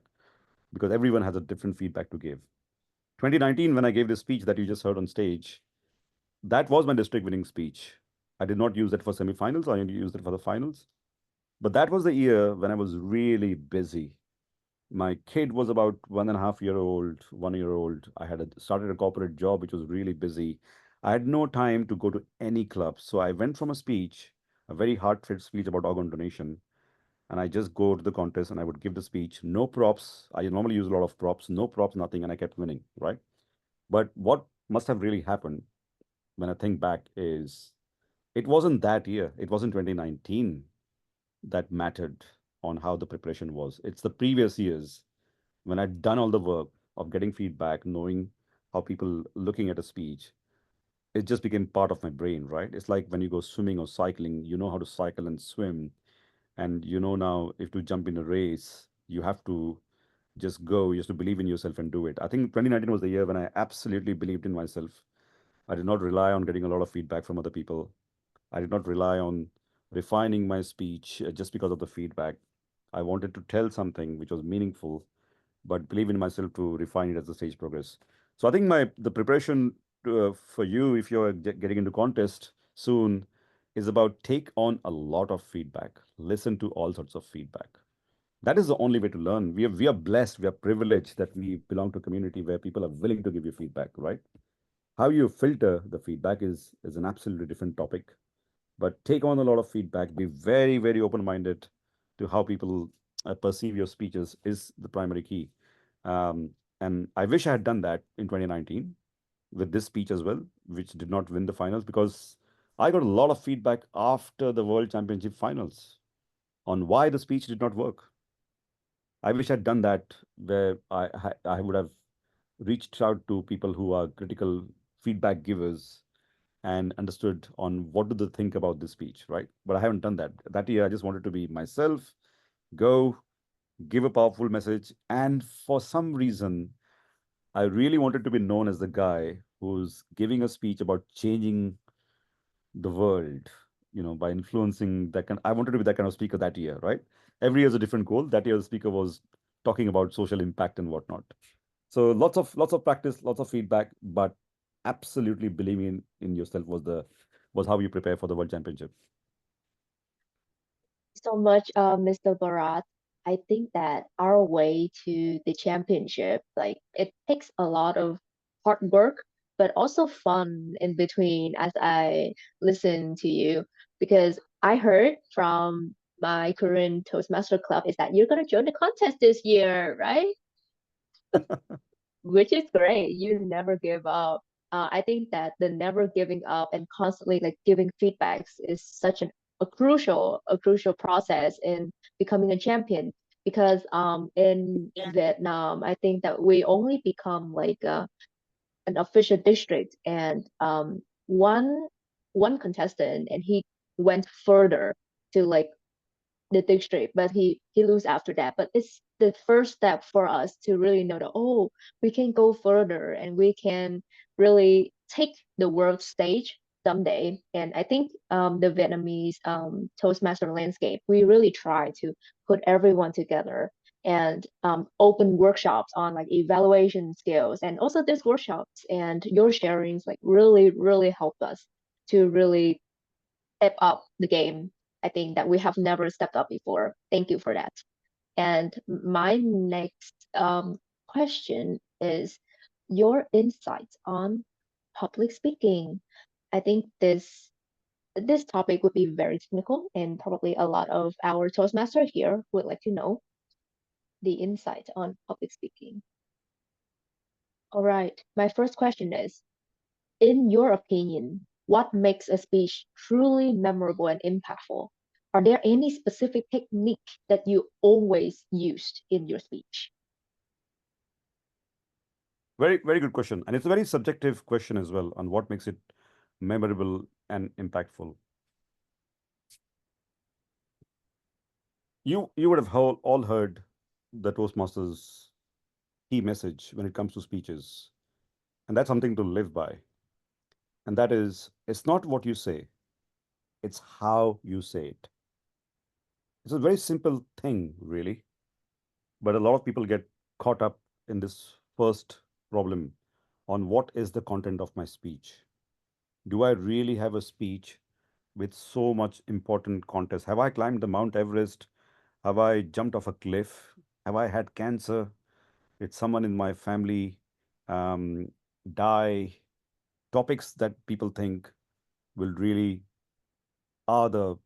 because everyone has a different feedback to give. 2019, when I gave this speech that you just heard on stage, that was my district winning speech. I did not use it for semifinals. I only used it for the finals. But that was the year when I was really busy. My kid was about 1.5 year old, 1 year old. I had started a corporate job, which was really busy. I had no time to go to any club. So I went from a speech, a very heartfelt speech about organ donation, and I just go to the contest and I would give the speech. No props. I normally use a lot of props, no props, nothing, and I kept winning, right? But what must have really happened when I think back is it wasn't that year. It wasn't 2019. that mattered on how the preparation was. It's the previous years when I'd done all the work of getting feedback, knowing how people looking at a speech, it just became part of my brain, right? It's like when you go swimming or cycling, you know how to cycle and swim. And you know now if to jump in a race, you have to just go, you have to believe in yourself and do it. I think 2019 was the year when I absolutely believed in myself. I did not rely on getting a lot of feedback from other people. I did not rely on refining my speech just because of the feedback. I wanted to tell something which was meaningful, but believe in myself to refine it as the stage progress. So I think the preparation for you, if you're getting into contest soon, is about take on a lot of feedback, listen to all sorts of feedback. That is the only way to learn. We are blessed, we are privileged that we belong to a community where people are willing to give you feedback, right? How you filter the feedback is an absolutely different topic, but take on a lot of feedback. Be very, very open minded to how people perceive your speeches is the primary key. Um, and I wish I had done that in 2019 with this speech as well, which did not win the finals, because I got a lot of feedback after the World Championship finals on why the speech did not work. I wish I'd done that, where I would have reached out to people who are critical feedback givers and understood on what do they think about this speech, right? But I haven't done that. That year, I just wanted to be myself, go, give a powerful message. And for some reason, I really wanted to be known as the guy who's giving a speech about changing the world, by influencing that kind. I wanted to be that kind of speaker that year, right? Every year is a different goal. That year, the speaker was talking about social impact and whatnot. So lots of practice, lots of feedback, but absolutely believing in yourself was how you prepare for the World Championship. So much, Mr. Bharat. I think that our way to the championship, like it takes a lot of hard work, but also fun in between as I listen to you. Because I heard from my current Toastmaster club is that you're gonna join the contest this year, right? Which is great. You never give up. I think that the never giving up and constantly like giving feedbacks is such a crucial process in becoming a champion. Because in Vietnam, I think that we only become like an official district, and one contestant, and he went further to like the district, but he lose after that. But it's the first step for us to really know that, oh, we can go further and we can really take the world stage someday. And I think the Vietnamese Toastmaster landscape, we really try to put everyone together and open workshops on like evaluation skills, and also these workshops and your sharings like really helped us to really step up the game. I think that we have never stepped up before. Thank you for that. And my next question is your insights on public speaking. I think this topic would be very technical, and probably a lot of our Toastmaster here would like to know the insight on public speaking. All right, my first question is, in your opinion, what makes a speech truly memorable and impactful? Are there any specific technique that you always used in your speech? Very, very good question. And it's a very subjective question as well on what makes it memorable and impactful. You would have all heard the Toastmasters key message when it comes to speeches. And that's something to live by. And that is, it's not what you say, it's how you say it. It's a very simple thing, really. But a lot of people get caught up in this first problem on what is the content of my speech. Do I really have a speech with so much important context? Have I climbed the Mount Everest? Have I jumped off a cliff? Have I had cancer? Did someone in my family die? Topics that people think will really are the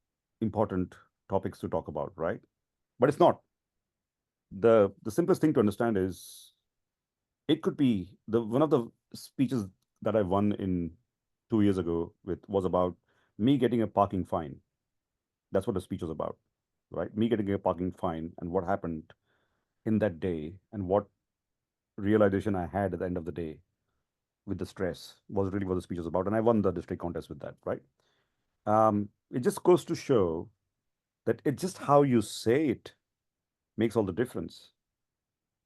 important topics to talk about, right? But it's not. The simplest thing to understand is it could be one of the speeches that I won in 2 years ago was about me getting a parking fine. That's what the speech was about. right? Me getting a parking fine and what happened in that day and what realization I had at the end of the day with the stress was really what the speech was about. And I won the district contest with that, right? It just goes to show that it's just how you say it makes all the difference.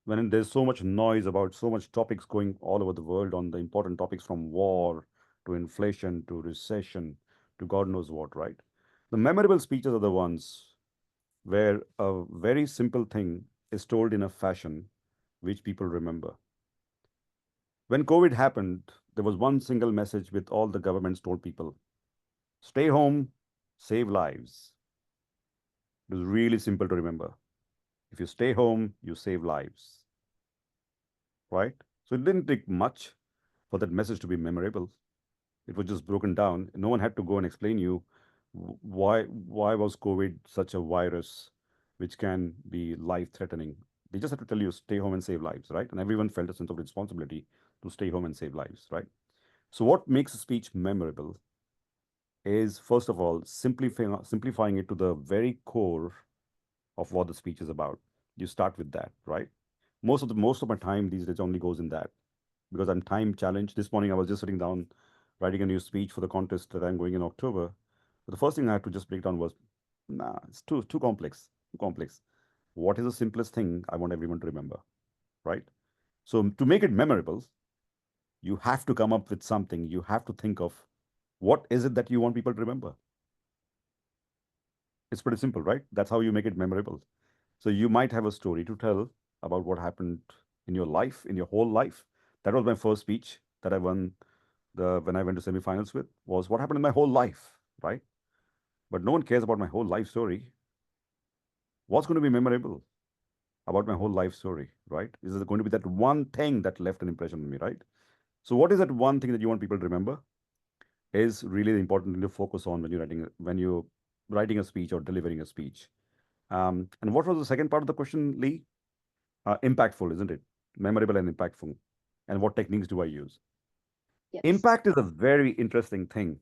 When there's so much noise about so much topics going all over the world on the important topics from war to inflation to recession to God knows what, right? The memorable speeches are the ones where a very simple thing is told in a fashion which people remember. When COVID happened, there was one single message with all the governments told people stay home, save lives. It was really simple to remember. If you stay home, you save lives, right? So it didn't take much for that message to be memorable. It was just broken down. No one had to go and explain you why was COVID such a virus which can be life threatening. They just had to tell you stay home and save lives, right? And everyone felt a sense of responsibility to stay home and save lives, right? So what makes a speech memorable is first of all simplifying it to the very core of what the speech is about. You start with that, right? Most of my time these days only goes in that because I'm time challenged. This morning I was just sitting down writing a new speech for the contest that I'm going in October. But the first thing I had to just break down was, nah, it's too complex, too complex. What is the simplest thing I want everyone to remember, right? So to make it memorable, you have to come up with something. You have to think of what is it that you want people to remember. It's pretty simple, right? That's how you make it memorable. So you might have a story to tell about what happened in your life, in your whole life. That was my first speech that I won when I went to semifinals with, was what happened in my whole life, right? But no one cares about my whole life story. What's going to be memorable about my whole life story, right? Is there going to be that one thing that left an impression on me, right? So what is that one thing that you want people to remember is really important thing to focus on when you're writing a speech or delivering a speech. And what was the second part of the question, Lee? Impactful, isn't it? Memorable and impactful. And what techniques do I use? Yes. Impact is a very interesting thing.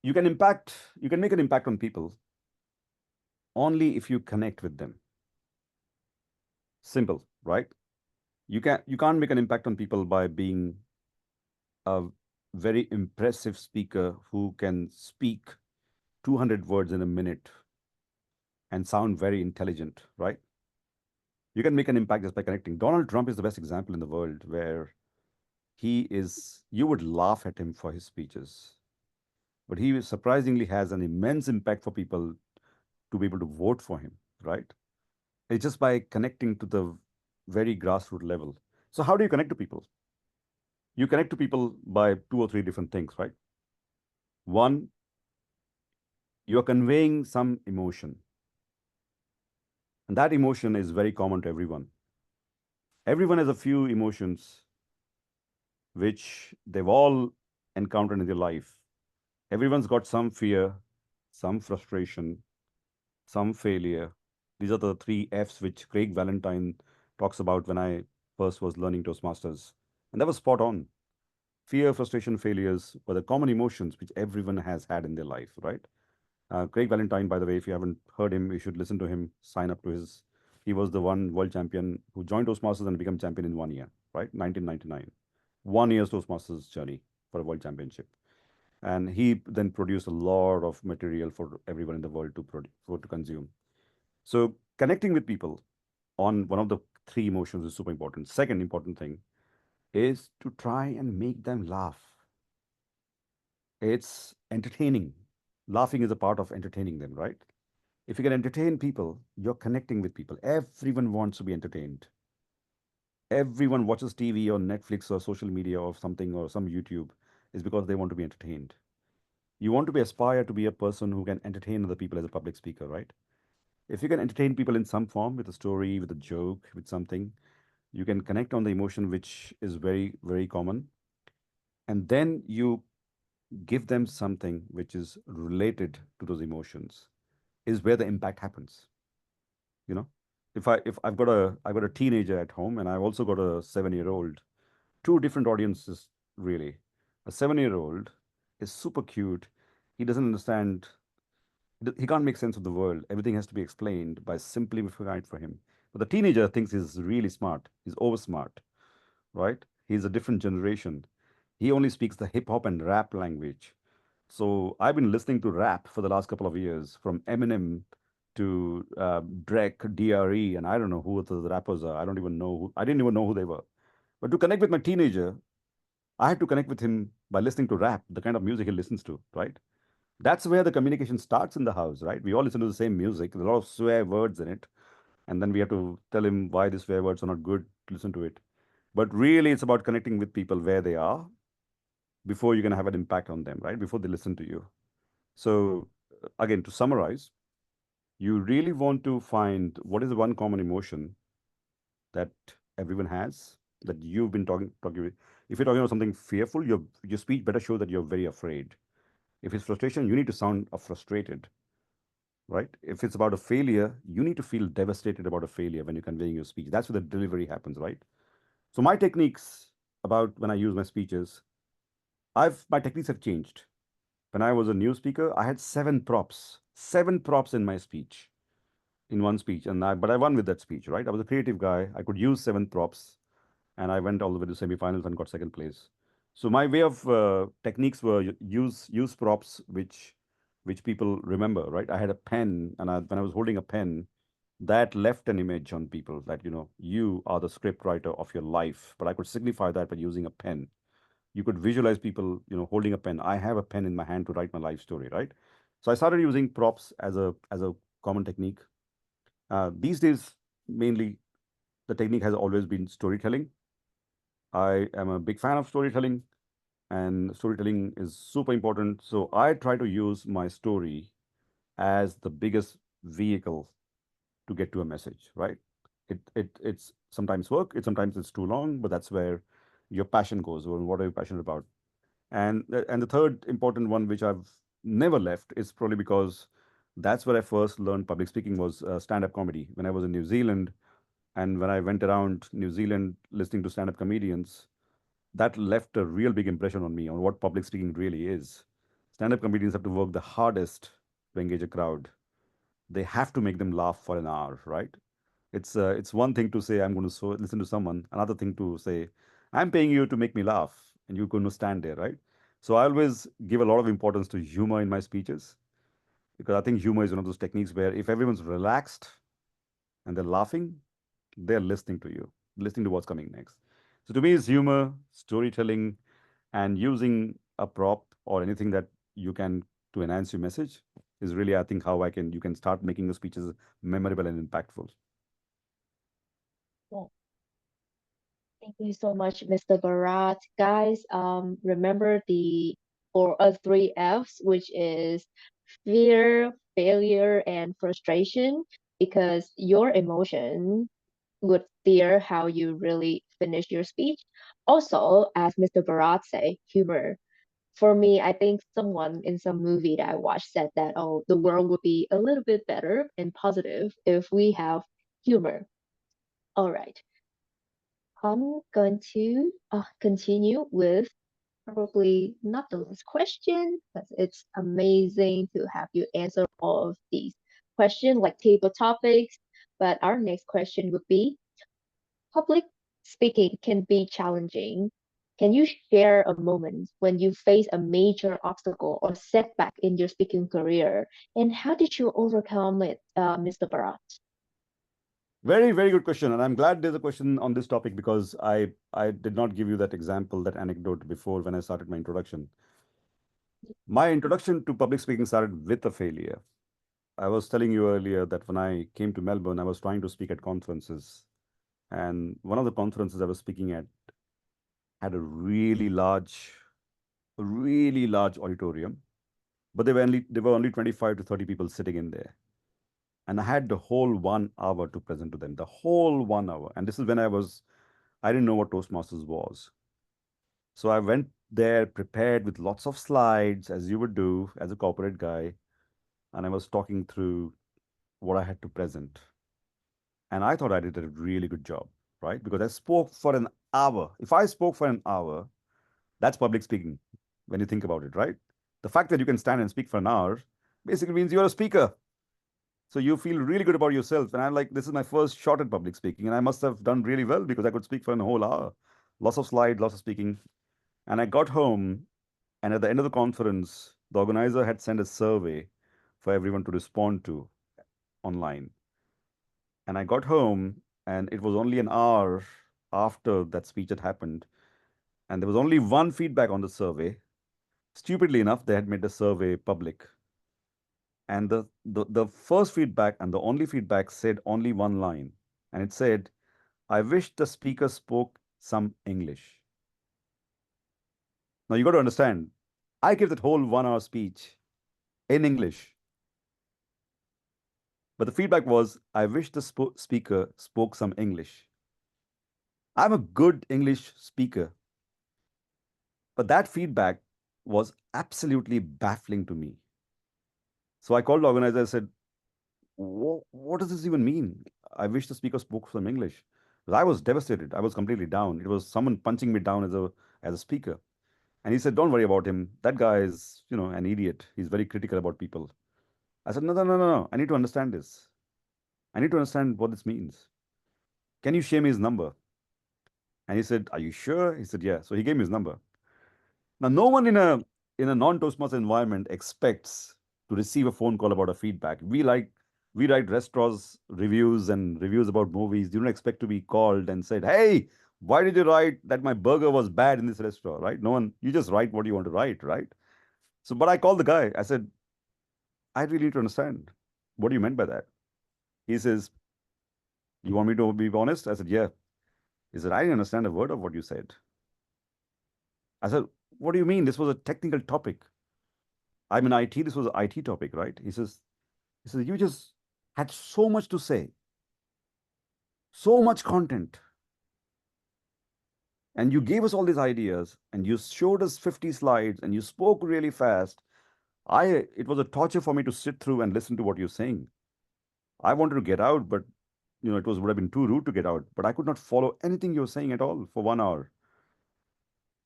You can make an impact on people only if you connect with them. Simple, right? You can't make an impact on people by being a very impressive speaker who can speak 200 words in a minute and sound very intelligent, right? You can make an impact just by connecting. Donald Trump is the best example in the world where you would laugh at him for his speeches, but he surprisingly has an immense impact for people to be able to vote for him, right? It's just by connecting to the very grassroots level. So how do you connect to people? You connect to people by 2 or 3 different things, right? One, you're conveying some emotion. And that emotion is very common to everyone. Everyone has a few emotions which they've all encountered in their life. Everyone's got some fear, some frustration, some failure. These are the 3 F's which Craig Valentine talks about when I first was learning Toastmasters. And that was spot on. Fear, frustration, failures were the common emotions which everyone has had in their life, right? Craig Valentine, by the way, if you haven't heard him, you should listen to him, sign up to he was the one world champion who joined Toastmasters and became champion in 1 year, right? 1999. 1 year's Toastmasters journey for a world championship. And he then produced a lot of material for everyone in the world to consume. So connecting with people on one of the 3 emotions is super important. Second important thing is to try and make them laugh. It's entertaining. Laughing is a part of entertaining them, right? If you can entertain people, you're connecting with people. Everyone wants to be entertained. Everyone watches TV or Netflix or social media or something or some YouTube is because they want to be entertained. You want to be aspire to be a person who can entertain other people as a public speaker, right? If you can entertain people in some form with a story, with a joke, with something, you can connect on the emotion, which is very, very common. And then you give them something which is related to those emotions, is where the impact happens. You know, if I've got a teenager at home and I've also got a 7-year-old, 2 different audiences really. A 7-year-old is super cute. He doesn't understand He can't make sense of the world. Everything has to be explained by simplifying it for him. But the teenager thinks he's really smart. He's over smart, right? He's a different generation. He only speaks the hip hop and rap language. So I've been listening to rap for the last couple of years, from Eminem to Drake, DRE, and I don't know who the rappers are. I don't even know who, I didn't even know who they were. But to connect with my teenager, I had to connect with him by listening to rap, the kind of music he listens to, right? That's where the communication starts in the house, right? We all listen to the same music. There's a lot of swear words in it. And then we have to tell him why these swear words are not good. Listen to it. But really, it's about connecting with people where they are before you're going to have an impact on them, right? Before they listen to you. So, again, to summarize, you really want to find what is the one common emotion that everyone has that you've been talking with. If you're talking about something fearful, your speech better show that you're very afraid. If it's frustration, you need to sound frustrated, right? If it's about a failure, you need to feel devastated about a failure when you're conveying your speech. That's where the delivery happens, right? So my techniques about when I use my speeches, my techniques have changed. When I was a new speaker, I had seven props in my speech, in one speech, but I won with that speech, right? I was a creative guy. I could use seven props, and I went all the way to semifinals and got second place. So my way of techniques were use props which people remember, right? I had a pen, and when I was holding a pen, that left an image on people that you are the script writer of your life. But I could signify that by using a pen. You could visualize people, holding a pen. I have a pen in my hand to write my life story, right? So I started using props as a common technique. These days, mainly the technique has always been storytelling. I am a big fan of storytelling, and storytelling is super important. So I try to use my story as the biggest vehicle to get to a message, right? It's sometimes work, sometimes it's too long, but that's where your passion goes, or what are you passionate about. And the third important one, which I've never left, is probably because that's where I first learned public speaking, was stand-up comedy. When I was in New Zealand, and when I went around New Zealand listening to stand-up comedians, that left a real big impression on me on what public speaking really is. Stand-up comedians have to work the hardest to engage a crowd. They have to make them laugh for an hour, right? It's one thing to say I'm going to listen to someone, another thing to say I'm paying you to make me laugh, and you're going to stand there, right? So I always give a lot of importance to humor in my speeches, because I think humor is one of those techniques where if everyone's relaxed and they're laughing, they're listening to you, listening to what's coming next. So to me, it's humor, storytelling, and using a prop or anything that you can to enhance your message is really, I think, how you can start making your speeches memorable and impactful. Yeah. Thank you so much, Mr. Bharat. Guys, remember the three F's, which is fear, failure, and frustration, because your emotion would steer how you really finish your speech. Also, as Mr. Bharat say, humor. For me, I think someone in some movie that I watched said that, oh, the world would be a little bit better and positive if we have humor. All right. I'm going to continue with probably not the last question, because it's amazing to have you answer all of these questions like table topics. But our next question would be, public speaking can be challenging. Can you share a moment when you face a major obstacle or setback in your speaking career, and how did you overcome it, Mr. Bharat? Very, very good question. And I'm glad there's a question on this topic, because I did not give you that example, that anecdote before when I started my introduction. My introduction to public speaking started with a failure. I was telling you earlier that when I came to Melbourne, I was trying to speak at conferences. And one of the conferences I was speaking at had a really large auditorium, but there were only 25 to 30 people sitting in there. And I had the whole 1 hour to present to them, the whole 1 hour. And this is when I didn't know what Toastmasters was. So I went there prepared with lots of slides, as you would do as a corporate guy. And I was talking through what I had to present. And I thought I did a really good job, right? Because I spoke for an hour. If I spoke for an hour, that's public speaking when you think about it, right? The fact that you can stand and speak for an hour, basically means you're a speaker. So you feel really good about yourself. And I'm like, this is my first shot at public speaking. And I must have done really well because I could speak for a whole hour. Lots of slides, lots of speaking. And I got home, and at the end of the conference, the organizer had sent a survey for everyone to respond to online. And I got home, and it was only an hour after that speech had happened. And there was only one feedback on the survey. Stupidly enough, they had made the survey public. And the first feedback and the only feedback said only one line. And it said, I wish the speaker spoke some English. Now you got to understand, I gave that whole 1 hour speech in English. But the feedback was, I wish the speaker spoke some English. I'm a good English speaker. But that feedback was absolutely baffling to me. So I called the organizer and said, what does this even mean? I wish the speaker spoke some English. Because I was devastated. I was completely down. It was someone punching me down as a speaker. And he said, don't worry about him. That guy is, an idiot. He's very critical about people. I said, no. I need to understand this. I need to understand what this means. Can you share me his number? And he said, are you sure? He said, yeah. So he gave me his number. Now, no one in a non-Toastmaster environment expects to receive a phone call about a feedback. We write restaurants reviews and reviews about movies. You don't expect to be called and said, hey, why did you write that my burger was bad in this restaurant, right? No one, you just write what you want to write, right? So, but I called the guy. I said, I really need to understand. What do you meant by that? He says, you want me to be honest? I said, yeah. He said, I didn't understand a word of what you said. I said, what do you mean? This was a technical topic. I'm in IT. This was an IT topic, right? He says, you just had so much to say, so much content. And you gave us all these ideas and you showed us 50 slides and you spoke really fast. It was a torture for me to sit through and listen to what you're saying. I wanted to get out, but it would have been too rude to get out, but I could not follow anything you were saying at all for 1 hour.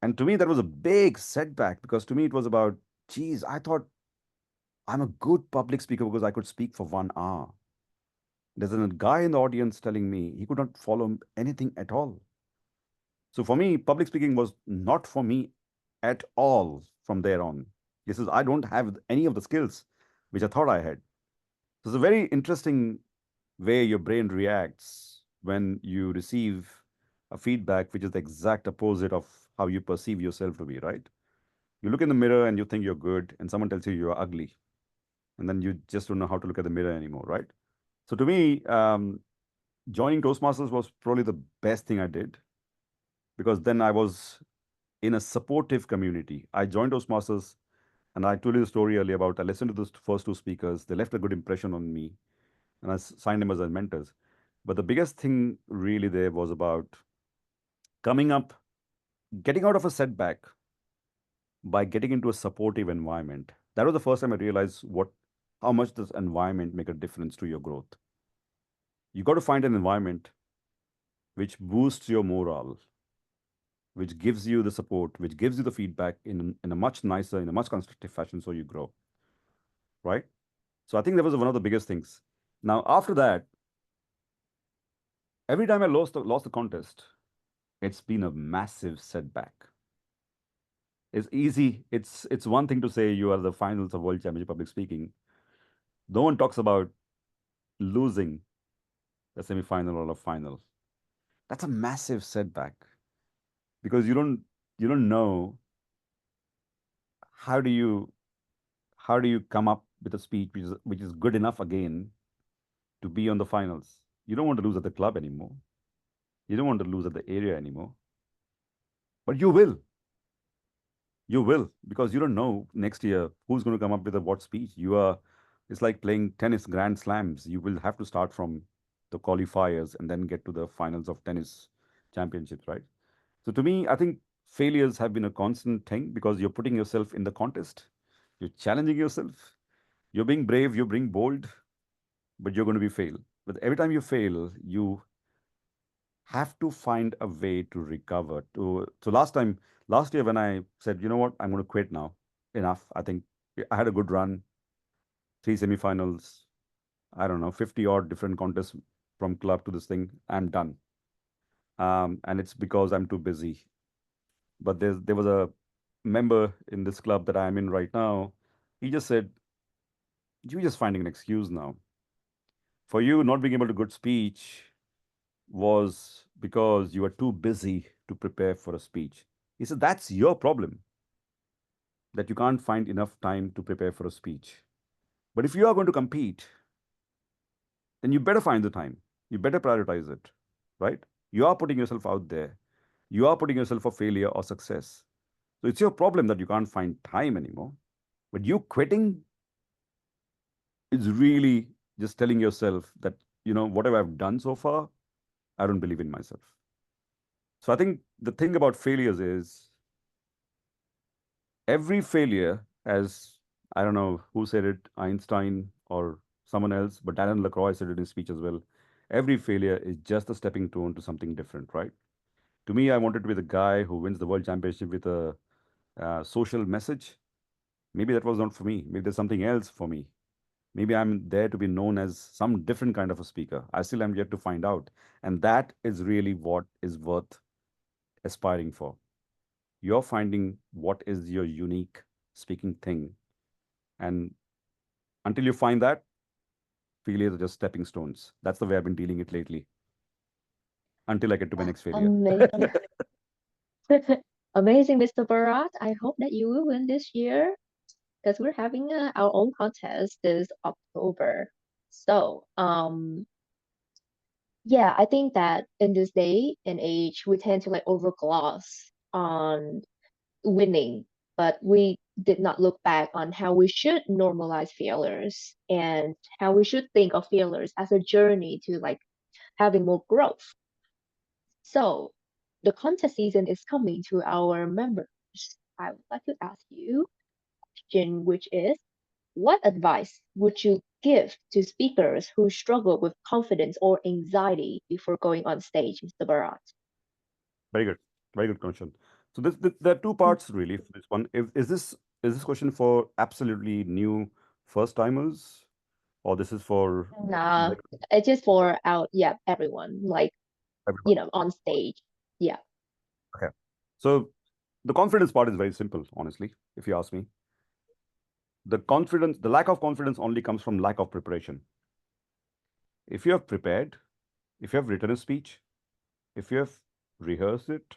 And to me, that was a big setback because to me, it was about, geez, I thought I'm a good public speaker because I could speak for 1 hour. There's a guy in the audience telling me he could not follow anything at all. So for me, public speaking was not for me at all from there on. He says, I don't have any of the skills which I thought I had. So it's a very interesting way your brain reacts when you receive a feedback which is the exact opposite of how you perceive yourself to be, right? You look in the mirror and you think you're good, and someone tells you you're ugly. And then you just don't know how to look at the mirror anymore, right? So to me, joining Toastmasters was probably the best thing I did because then I was in a supportive community. I joined Toastmasters and I told you the story earlier about I listened to those first two speakers. They left a good impression on me and I signed them as their mentors. But the biggest thing really there was about coming up, getting out of a setback by getting into a supportive environment. That was the first time I realized how much this environment make a difference to your growth. You got to find an environment which boosts your morale, which gives you the support, which gives you the feedback in a much nicer, in a much constructive fashion so you grow, right? So I think that was one of the biggest things. Now, after that, every time I lost the contest, it's been a massive setback. It's easy. It's one thing to say you are the finals of World Championship Public Speaking. No one talks about losing the semi-final or a final. That's a massive setback because you don't know how do you come up with a speech which is good enough again to be on the finals. You don't want to lose at the club anymore. You don't want to lose at the area anymore. But you will. You will, because you don't know next year who's going to come up with what speech. It's like playing tennis grand slams. You will have to start from the qualifiers and then get to the finals of tennis championships, right? So to me, I think failures have been a constant thing because you're putting yourself in the contest. You're challenging yourself. You're being brave, you're being bold, but you're going to be fail. But every time you fail, you have to find a way to recover. So last year when I said, you know what, I'm going to quit now. Enough. I think I had a good run. 3 semifinals, I don't know, 50 odd different contests from club to this thing. I'm done. And it's because I'm too busy. But there was a member in this club that I'm in right now. He just said, "You're just finding an excuse now. For you, not being able to good speech was because you were too busy to prepare for a speech." He said, "That's your problem, that you can't find enough time to prepare for a speech. But if you are going to compete, then you better find the time. You better prioritize it, right? You are putting yourself out there. You are putting yourself for failure or success. So it's your problem that you can't find time anymore. But you quitting is really just telling yourself that, whatever I've done so far, I don't believe in myself." So I think the thing about failures is every failure, as I don't know who said it, Einstein or someone else, but Darren LaCroix said it in his speech as well. Every failure is just a stepping stone to something different, right? To me, I wanted to be the guy who wins the world championship with a social message. Maybe that was not for me. Maybe there's something else for me. Maybe I'm there to be known as some different kind of a speaker. I still am yet to find out. And that is really what is worth aspiring for. You're finding what is your unique speaking thing. And until you find that, failures are just stepping stones. That's the way I've been dealing it lately. Until I get to my next failure. Amazing. Amazing, Mr. Bharat. I hope that you will win this year because we're having our own contest this October. So, yeah, I think that in this day and age, we tend to like overgloss on winning, but we did not look back on how we should normalize failures and how we should think of failures as a journey to like having more growth. So the contest season is coming to our members. I would like to ask you a question, which is, what advice would you give to speakers who struggle with confidence or anxiety before going on stage, Mr. Bharat? Very good. Very good question. So there are two parts really for this one. Is this question for absolutely new first timers, or this is for Nah, it's just for everyone, like, everyone? on stage. Yeah. Okay. So the confidence part is very simple, honestly, if you ask me. The lack of confidence only comes from lack of preparation. If you have prepared, if you have written a speech, if you have rehearsed it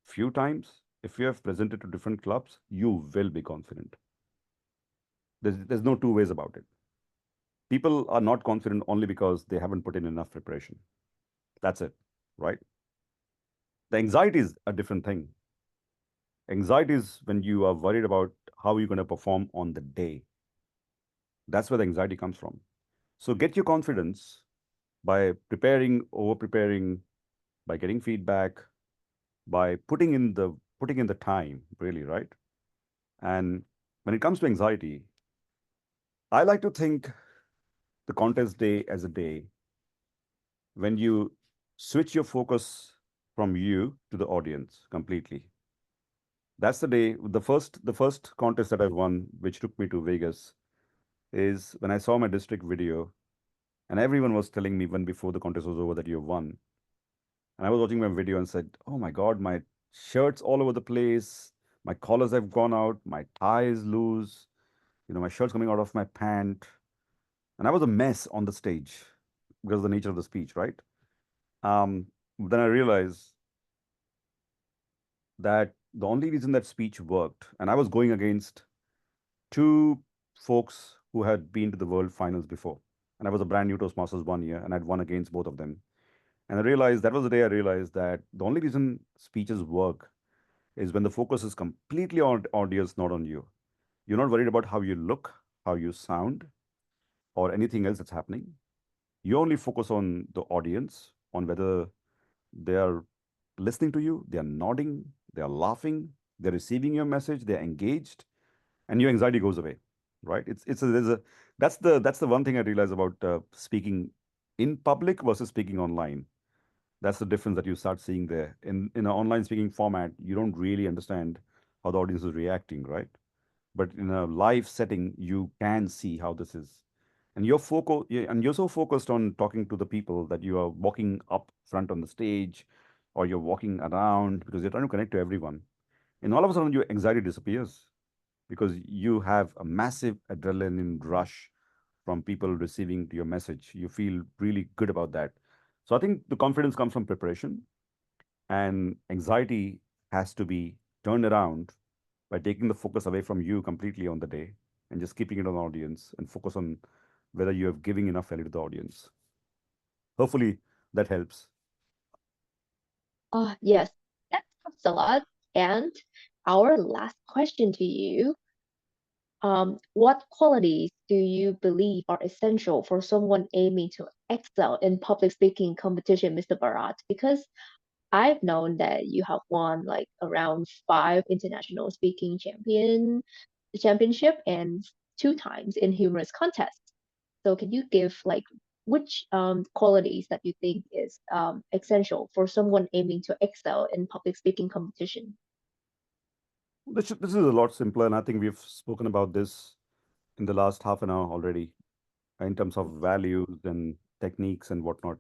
few times, if you have presented to different clubs, you will be confident. There's no two ways about it. People are not confident only because they haven't put in enough preparation. That's it, right? The anxiety is a different thing. Anxiety is when you are worried about how you're going to perform on the day. That's where the anxiety comes from. So get your confidence by preparing, over preparing, by getting feedback, by putting in the time, really, right? And when it comes to anxiety, I like to think the contest day as a day when you switch your focus from you to the audience completely. That's the day. The first contest that I won, which took me to Vegas, is when I saw my district video, and everyone was telling me when before the contest was over that you won. And I was watching my video and said, "Oh my God, my shirt's all over the place. My collars have gone out. My tie is loose. My shirt's coming out of my pant." And I was a mess on the stage because of the nature of the speech, right? Then I realized that the only reason that speech worked, and I was going against two folks who had been to the world finals before. And I was a brand new Toastmasters 1 year, and I'd won against both of them. And I realized that was the day I realized that the only reason speeches work is when the focus is completely on audience, not on you. You're not worried about how you look, how you sound, or anything else that's happening. You only focus on the audience, on whether they are listening to you, they are nodding, they are laughing, they're receiving your message, they're engaged, and your anxiety goes away, right? That's the one thing I realize about speaking in public versus speaking online. That's the difference that you start seeing there. In an online speaking format, you don't really understand how the audience is reacting, right? but in a live setting, you can see how this is. And you're so focused on talking to the people that you are walking up front on the stage, or you're walking around because you're trying to connect to everyone. And all of a sudden, your anxiety disappears because you have a massive adrenaline rush from people receiving your message. You feel really good about that. So I think the confidence comes from preparation, and anxiety has to be turned around by taking the focus away from you completely on the day and just keeping it on the audience and focus on whether you are giving enough value to the audience. Hopefully that helps. Yes, that helps a lot. And our last question to you, what qualities do you believe are essential for someone aiming to excel in public speaking competition, Mr. Bharat? Because I've known that you have won like around 5 international speaking championship and 2 times in humorous contests. So can you give like which qualities that you think is essential for someone aiming to excel in public speaking competition? This is a lot simpler, and I think we've spoken about this in the last half an hour already in terms of values and techniques and whatnot.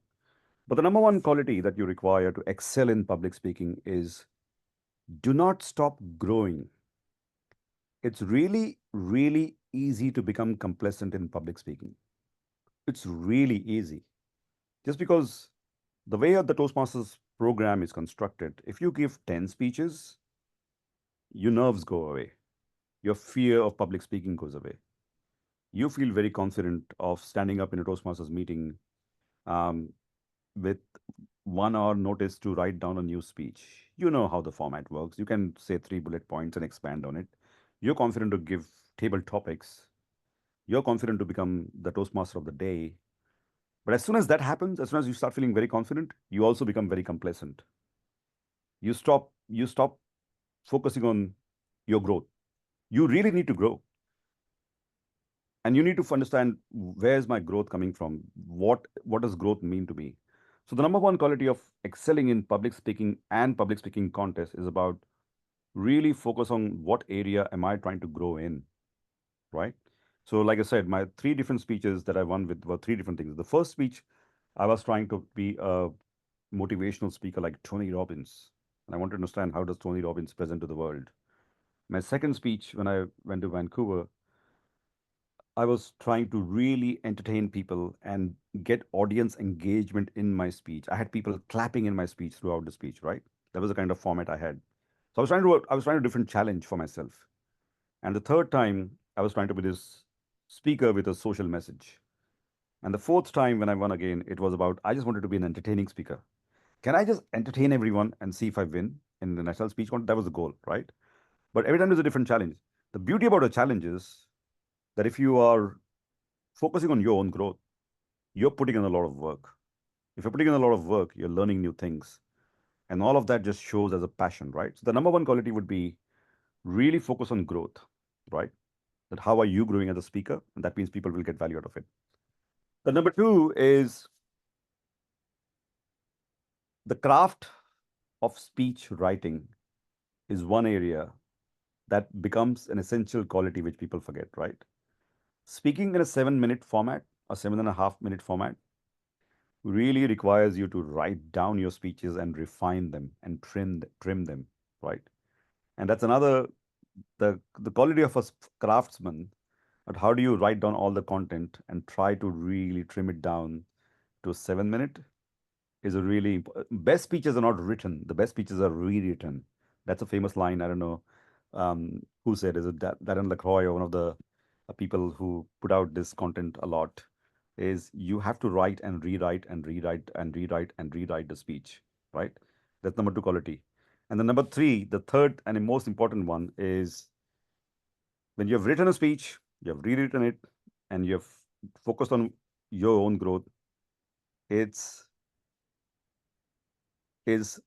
But the number one quality that you require to excel in public speaking is do not stop growing. It's really, really easy to become complacent in public speaking. It's really easy. Just because the way the Toastmasters program is constructed, if you give 10 speeches, your nerves go away. Your fear of public speaking goes away. You feel very confident of standing up in a Toastmasters meeting um, with 1 hour notice to write down a new speech. You know how the format works. You can say 3 bullet points and expand on it. You're confident to give table topics. You're confident to become the Toastmaster of the day. But as soon as that happens, as soon as you start feeling very confident, you also become very complacent. You stop focusing on your growth. You really need to grow. And you need to understand, where's my growth coming from? What does growth mean to me? So the number one quality of excelling in public speaking and public speaking contest is about really focus on what area am I trying to grow in, right? So like I said, my 3 different speeches that I won with were 3 different things. The first speech, I was trying to be a motivational speaker like Tony Robbins. And I want to understand, how does Tony Robbins present to the world? My second speech, when I went to Vancouver, I was trying to really entertain people and get audience engagement in my speech. I had people clapping in my speech throughout the speech, right? That was the kind of format I had. So I was trying a different challenge for myself. And the third time, I was trying to be this speaker with a social message. And the fourth time when I won again, it was about, I just wanted to be an entertaining speaker. Can I just entertain everyone and see if I win in the national speech contest? That was the goal, right? But every time there's a different challenge. The beauty about a challenge is that if you are focusing on your own growth, you're putting in a lot of work. If you're putting in a lot of work, you're learning new things. And all of that just shows as a passion, right? So the number one quality would be really focus on growth, right? That how are you growing as a speaker? And that means people will get value out of it. The number two is the craft of speech writing is one area that becomes an essential quality which people forget, right? Speaking in a 7 minute format, a 7.5 minute format, really requires you to write down your speeches and refine them and trim them, right? And that's another, the quality of a craftsman. But how do you write down all the content and try to really trim it down to 7 minute is a really best speeches are not written. The best speeches are rewritten. That's a famous line. I don't know who said. Is it Darren LaCroix, or one of the people who put out this content a lot? Is you have to write and rewrite and rewrite and rewrite and rewrite the speech, right? That's number two quality. And the number three, the third and the most important one is when you have written a speech, you have rewritten it, and you have focused on your own growth. It's is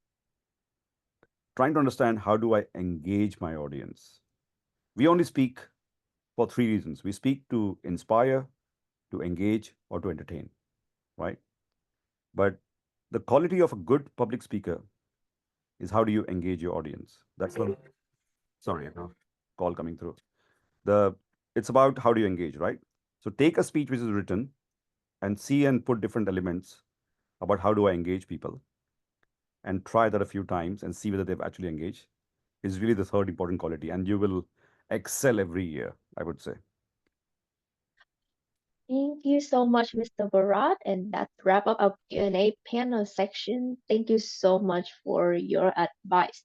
trying to understand, how do I engage my audience? We only speak for 3 reasons. We speak to inspire, to engage, or to entertain, right? But the quality of a good public speaker is how do you engage your audience? That's what, sorry, I have a call coming through. it's about how do you engage, right? So take a speech which is written and see and put different elements about how do I engage people, and try that a few times and see whether they've actually engaged, is really the third important quality, and you will excel every year, I would say. Thank you so much, Mr. Bharat, and that wrap up our Q&A panel section. Thank you so much for your advice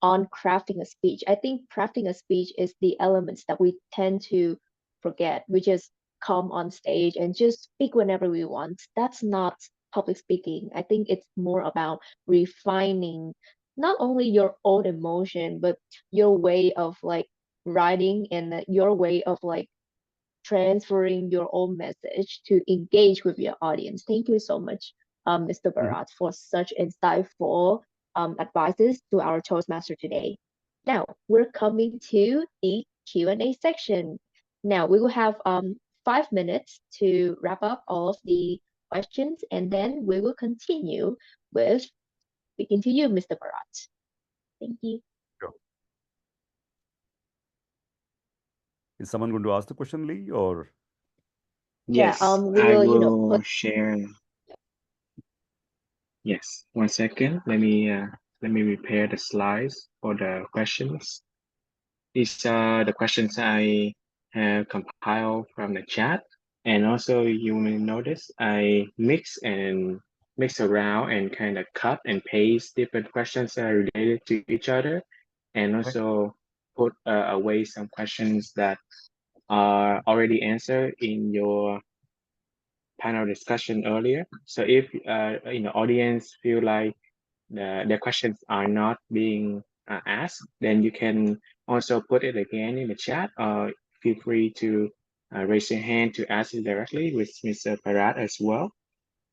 on crafting a speech. I think crafting a speech is the elements that we tend to forget. We just come on stage and just speak whenever we want. That's not public speaking. I think it's more about refining not only your own emotion, but your way of like writing and your way of like transferring your own message to engage with your audience. Thank you so much, Mr. Bharat, for such insightful advices to our Toastmaster today. Now we're coming to the Q&A section. Now we will have 5 minutes to wrap up all of the questions, and then we will continue with speaking to you, Mr. Bharat. Thank you. Sure. Is someone going to ask the question, Lee, or? Yes, We I will, will share. Yes, 1 second. Let me prepare the slides for the questions. These are the questions I have compiled from the chat. And also you will notice I mix around and kind of cut and paste different questions that are related to each other, and also put away some questions that are already answered in your panel discussion earlier. So if audience feel like the questions are not being asked, then you can also put it again in the chat, or feel free to raise your hand to ask it directly with Mr. Bharat as well.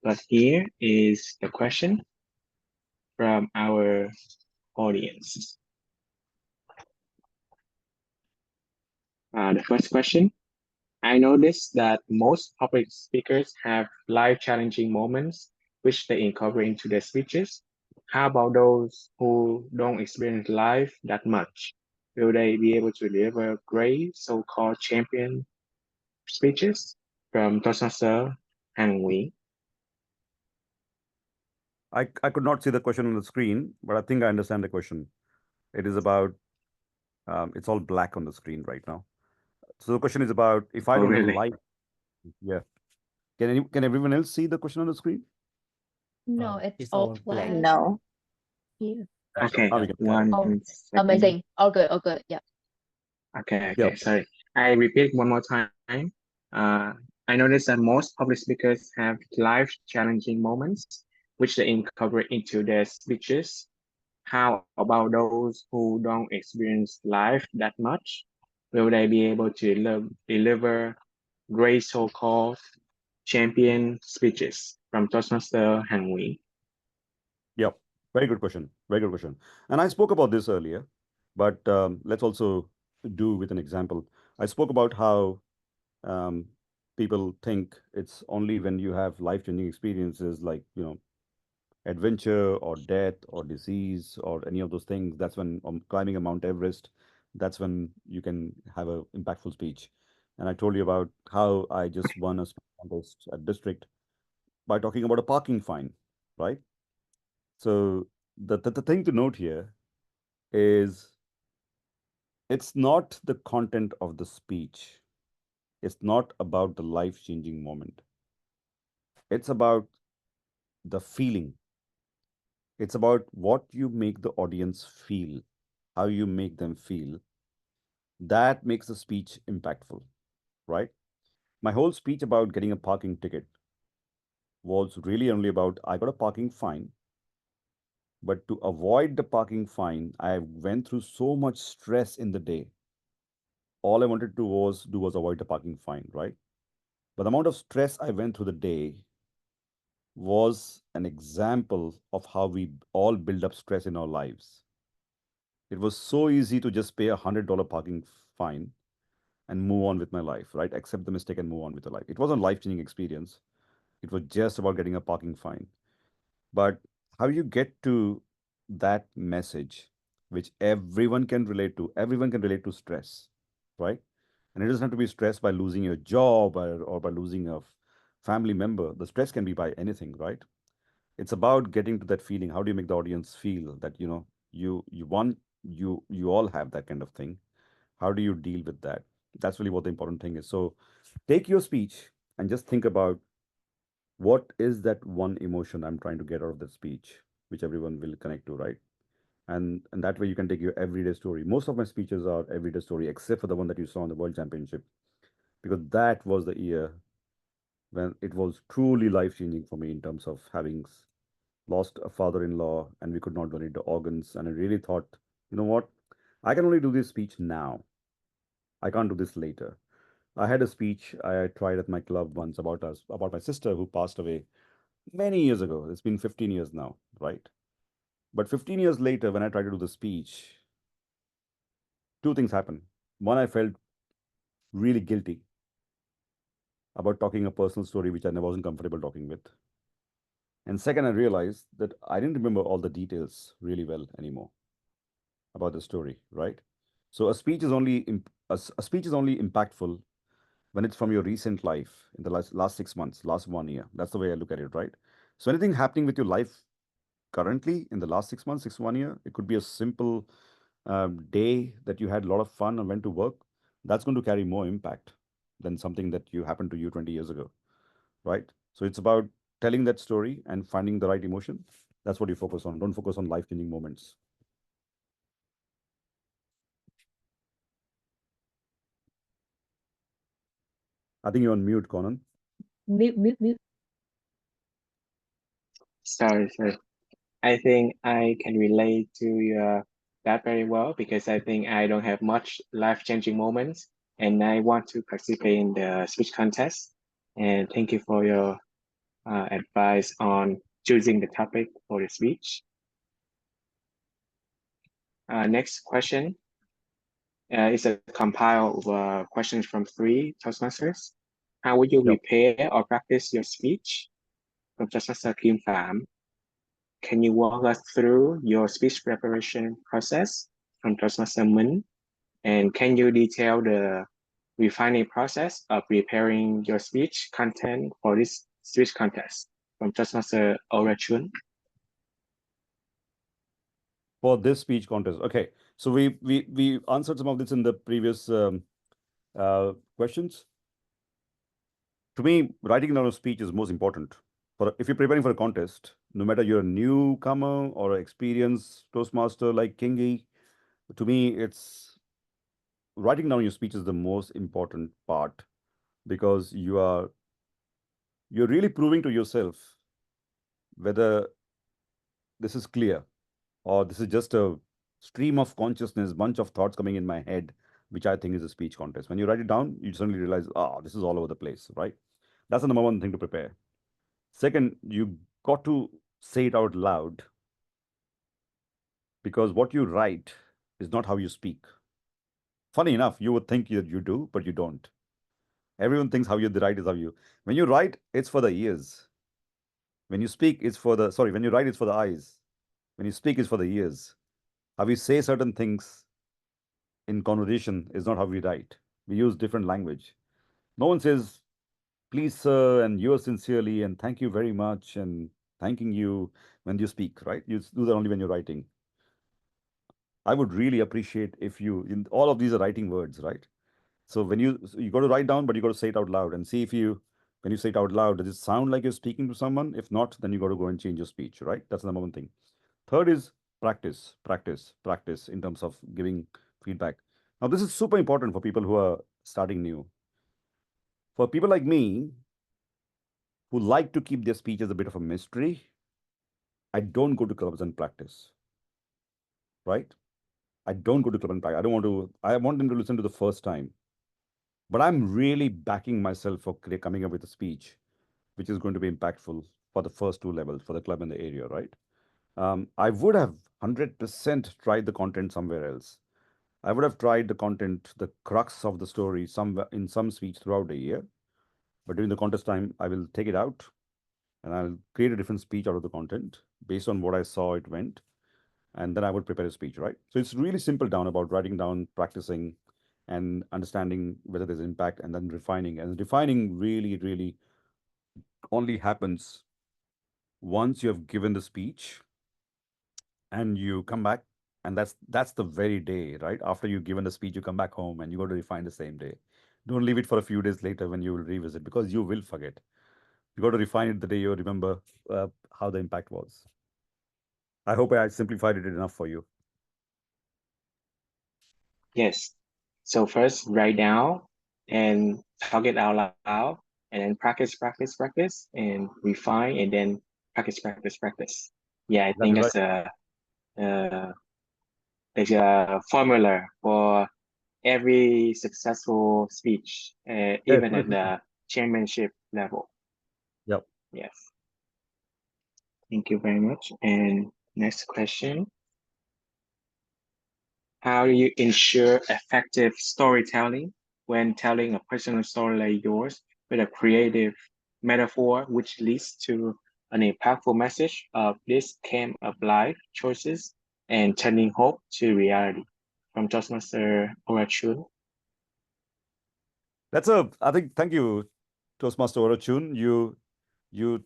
But here is the question from our audience. The first question: I noticed that most public speakers have life challenging moments which they incorporate into their speeches. How about those who don't experience life that much? Will they be able to deliver great so-called champion speeches? From Toastmaster Han Wei. I could not see the question on the screen, but I think I understand the question. It is about, it's all black on the screen right now. So the question is about, if I Oh, don't have a really? life, yeah. Can everyone else see the question on the screen? No, it's all black. No. Yeah. Okay, we can. one Oh, second. amazing. All good, all good. Yeah. Okay, Yep. sorry. I repeat one more time. I noticed that most public speakers have life-challenging moments, which they incorporate into their speeches. How about those who don't experience life that much? Will they be able to deliver great so-called champion speeches? From Toastmaster Han Wei. Yep. Very good question. Very good question. And I spoke about this earlier, but let's also do with an example. I spoke about how people think it's only when you have life-changing experiences like, adventure or death or disease or any of those things, that's when climbing a Mount Everest, that's when you can have an impactful speech. And I told you about how I just won a speech contest at district by talking about a parking fine, right? So the thing to note here is it's not the content of the speech. It's not about the life-changing moment. It's about the feeling. It's about what you make the audience feel, how you make them feel. That makes the speech impactful, right? My whole speech about getting a parking ticket was really only about I got a parking fine, but to avoid the parking fine, I went through so much stress in the day. All I wanted to do was avoid the parking fine, right? But the amount of stress I went through the day was an example of how we all build up stress in our lives. It was so easy to just pay $100 parking fine and move on with my life, right? Accept the mistake and move on with the life. It wasn't a life-changing experience. It was just about getting a parking fine. But how you get to that message, which everyone can relate to stress, right? And it doesn't have to be stress by losing your job or by losing a family member. The stress can be by anything, right? It's about getting to that feeling. How do you make the audience feel that, you all have that kind of thing? How do you deal with that? That's really what the important thing is. So take your speech and just think about what is that one emotion I'm trying to get out of the speech, which everyone will connect to, right? And that way you can take your everyday story. Most of my speeches are everyday story, except for the one that you saw in the World Championship, because that was the year when it was truly life changing for me in terms of having lost a father-in-law and we could not donate the organs. And I really thought, you know what? I can only do this speech now. I can't do this later. I had a speech I tried at my club once about my sister who passed away many years ago. It's been 15 years now, right? But 15 years later, when I tried to do the speech, two things happened. One, I felt really guilty about talking a personal story which I wasn't comfortable talking with. And second, I realized that I didn't remember all the details really well anymore about the story, right? So a speech is only a speech is only impactful when it's from your recent life in the last 6 months, last 1 year. That's the way I look at it, right? So anything happening with your life currently in the last 6 months, 1 year, it could be a simple day that you had a lot of fun and went to work. That's going to carry more impact than something that you happened to you 20 years ago, right? So it's about telling that story and finding the right emotion. That's what you focus on. Don't focus on life-changing moments. I think you're on mute, Conan. Mute. Sorry. I think I can relate to that very well because I think I don't have much life-changing moments and I want to participate in the speech contest. And thank you for your advice on choosing the topic for the speech. Next question is a compile of questions from 3 Toastmasters. How would you prepare or practice your speech? From Toastmaster Kim Pham. Can you walk us through your speech preparation process? From Toastmaster Min. And can you detail the refining process of preparing your speech content for this speech contest? From Toastmaster Orachun. For this speech contest. Okay. So we answered some of this in the previous questions. To me, writing down a speech is most important. If you're preparing for a contest, no matter you're a newcomer or an experienced Toastmaster like Kingi, to me, it's writing down your speech is the most important part because you're really proving to yourself whether this is clear or this is just a stream of consciousness, bunch of thoughts coming in my head, which I think is a speech contest. When you write it down, you suddenly realize, this is all over the place, right? That's the number one thing to prepare. Second, you got to say it out loud because what you write is not how you speak. Funny enough, you would think that you do, but you don't. Everyone thinks how you write is how you. When you write, it's for the ears. When you speak, when you write, it's for the eyes. When you speak, it's for the ears. How we say certain things in conversation is not how we write. We use different language. No one says, please, sir, and yours sincerely, and thank you very much, and thanking you when you speak, right? You do that only when you're writing. I would really appreciate if in all of these are writing words, right? So when you got to write down, but you got to say it out loud and see if when you say it out loud, does it sound like you're speaking to someone? If not, then you got to go and change your speech, right? That's the number one thing. Third is practice in terms of giving feedback. Now, this is super important for people who are starting new. For people like me, who like to keep their speech as a bit of a mystery, I don't go to clubs and practice, right? I don't go to club and practice. I want them to listen to the first time. But I'm really backing myself for coming up with a speech, which is going to be impactful for the first 2 levels, for the club in the area, right? I would have 100% tried the content somewhere else. I would have tried the content, the crux of the story, in some speech throughout the year. But during the contest time, I will take it out and I'll create a different speech out of the content based on what I saw it went. And then I would prepare a speech, right? So it's really simple down about writing down, practicing, and understanding whether there's impact, and then refining. And refining really only happens once you have given the speech and you come back, and that's the very day, right? After you've given the speech, you come back home and you go to refine the same day. Don't leave it for a few days later when you will revisit, because you will forget. You got to refine it the day you remember how the impact was. I hope I simplified it enough for you. Yes. So first write down and talk it out loud, and then practice, and refine, and then practice. Yeah, I think Exactly right. uh, there's a formula for every successful speech, Yeah, even at absolutely. the chairmanship level. Yep. Yes. Thank you very much. And next question. How do you ensure effective storytelling when telling a personal story like yours with a creative metaphor which leads to an impactful message of this came of life choices and turning hope to reality? From Toastmaster Orachun. I think, thank you, Toastmaster Orachun. You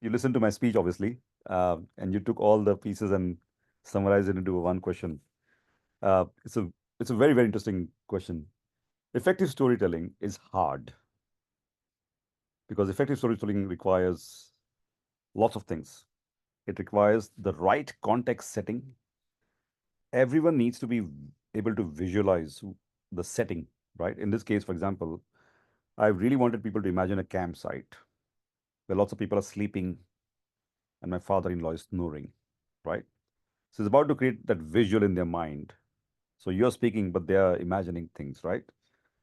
listened to my speech, obviously, and you took all the pieces and summarized it into one question. Uh, it's a it's a very interesting question. Effective storytelling is hard because effective storytelling requires lots of things. It requires the right context setting. Everyone needs to be able to visualize the setting, right? In this case, for example, I really wanted people to imagine a campsite where lots of people are sleeping and my father-in-law is snoring, right? So it's about to create that visual in their mind. So you're speaking, but they are imagining things, right?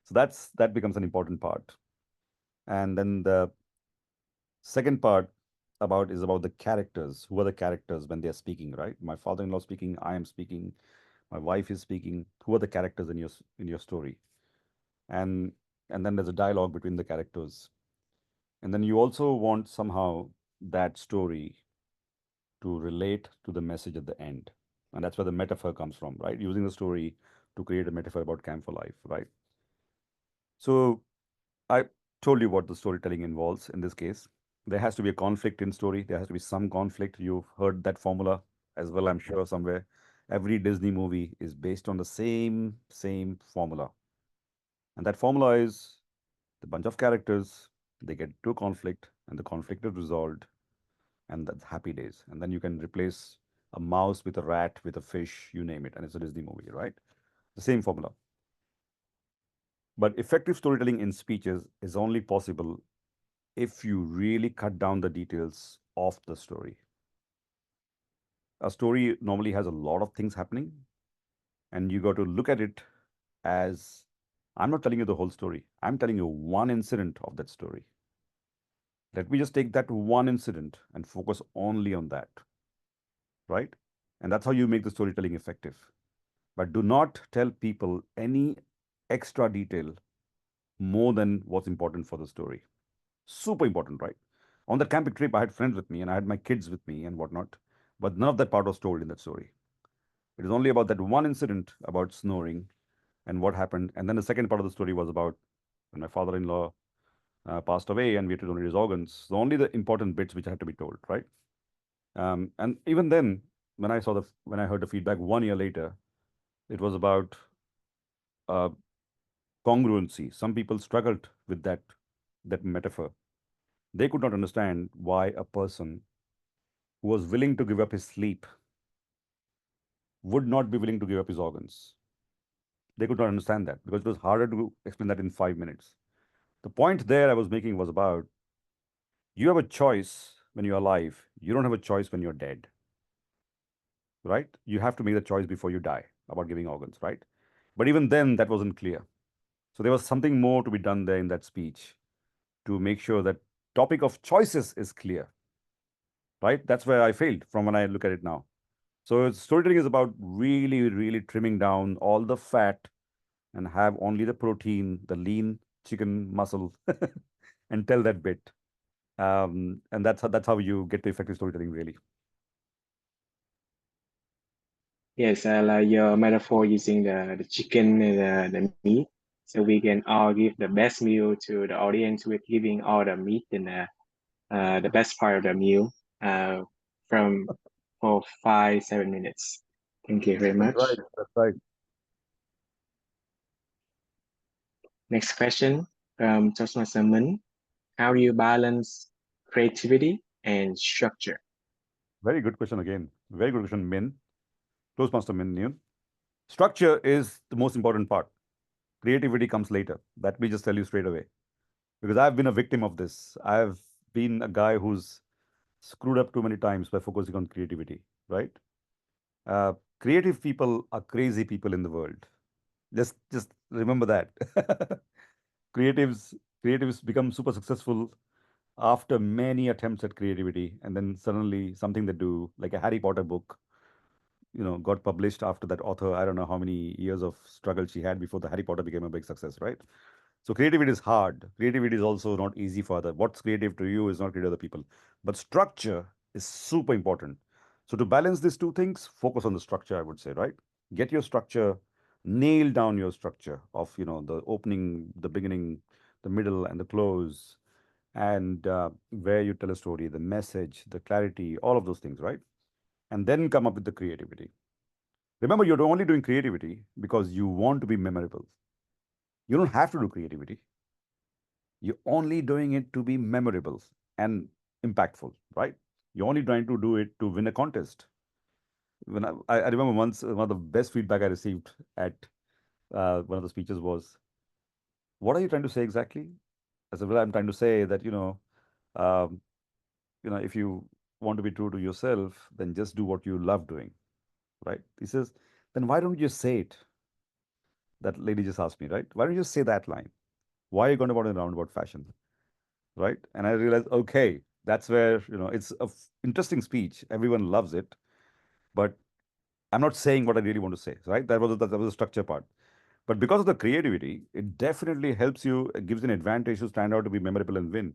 So that becomes an important part. And then the second part is about the characters. Who are the characters when they are speaking, right? My father-in-law speaking, I am speaking, my wife is speaking. Who are the characters in your story? And then there's a dialogue between the characters. And then you also want somehow that story to relate to the message at the end. And that's where the metaphor comes from, right? Using the story to create a metaphor about Camp for Life, right? So I told you what the storytelling involves in this case. There has to be a conflict in story. There has to be some conflict. You've heard that formula as well, I'm sure, somewhere. Every Disney movie is based on the same formula. And that formula is the bunch of characters, they get to a conflict, and the conflict is resolved, and that's happy days. And then you can replace a mouse with a rat, with a fish, you name it, and it's a Disney movie, right? The same formula. But effective storytelling in speeches is only possible if you really cut down the details of the story. A story normally has a lot of things happening, and you got to look at it as I'm not telling you the whole story, I'm telling you one incident of that story. Let me just take that one incident and focus only on that, right? And that's how you make the storytelling effective. But do not tell people any extra detail more than what's important for the story. Super important, right? On that camping trip, I had friends with me and I had my kids with me and whatnot, but none of that part was told in that story. It is only about that one incident about snoring and what happened. And then the second part of the story was about when my father-in-law passed away and we had to donate his organs. So only the important bits which had to be told, right? And even then, when I heard the feedback 1 year later, it was about uh, congruency. Some people struggled with that metaphor. They could not understand why a person who was willing to give up his sleep would not be willing to give up his organs. They could not understand that because it was harder to explain that in 5 minutes. The point there I was making was about you have a choice when you're alive. You don't have a choice when you're dead, right? You have to make the choice before you die about giving organs, right? But even then, that wasn't clear. So there was something more to be done there in that speech to make sure that topic of choices is clear, right? That's where I failed from when I look at it now. So storytelling is about really trimming down all the fat and have only the protein, the lean chicken muscle, and tell that bit. And that's how you get to effective storytelling, really. Yes, I like your metaphor using the chicken and the meat. so we can all give the best meal to the audience with giving all the meat and the best part of the meal from for 5-7 minutes. Thank you very much. Right, that's right. Next question from Toastmaster Min. How do you balance creativity and structure? Very good question again. Very good question, Min. Toastmaster Min, Neil. Structure is the most important part. Creativity comes later. Let me just tell you straight away. Because I've been a victim of this. I've been a guy who's screwed up too many times by focusing on creativity, right? Creative people are crazy people in the world. Just remember that. creatives creatives become super successful after many attempts at creativity, and then suddenly something they do, like a Harry Potter book, got published after that author, I don't know how many years of struggle she had before the Harry Potter became a big success, right? So creativity is hard. Creativity is also not easy for other. What's creative to you is not creative to other people. But structure is super important. So to balance these two things, focus on the structure, I would say, right? Get your structure, nail down your structure of, the opening, the beginning, the middle, and the close, and where you tell a story, the message, the clarity, all of those things, right? And then come up with the creativity. Remember, you're only doing creativity because you want to be memorable. You don't have to do creativity. You're only doing it to be memorable and impactful, right? You're only trying to do it to win a contest. When I remember once, one of the best feedback I received at one of the speeches was, "What are you trying to say exactly?" I said, "Well, I'm trying to say that um, if you want to be true to yourself, then just do what you love doing, right?" He says, "Then why don't you just say it?" That lady just asked me, right? Why don't you just say that line? Why are you going about in a roundabout fashion? Right? And I realized, okay, that's where, it's a interesting speech. Everyone loves it, but I'm not saying what I really want to say, right? That was the structure part. But because of the creativity, it definitely helps you, it gives you an advantage to stand out, to be memorable and win.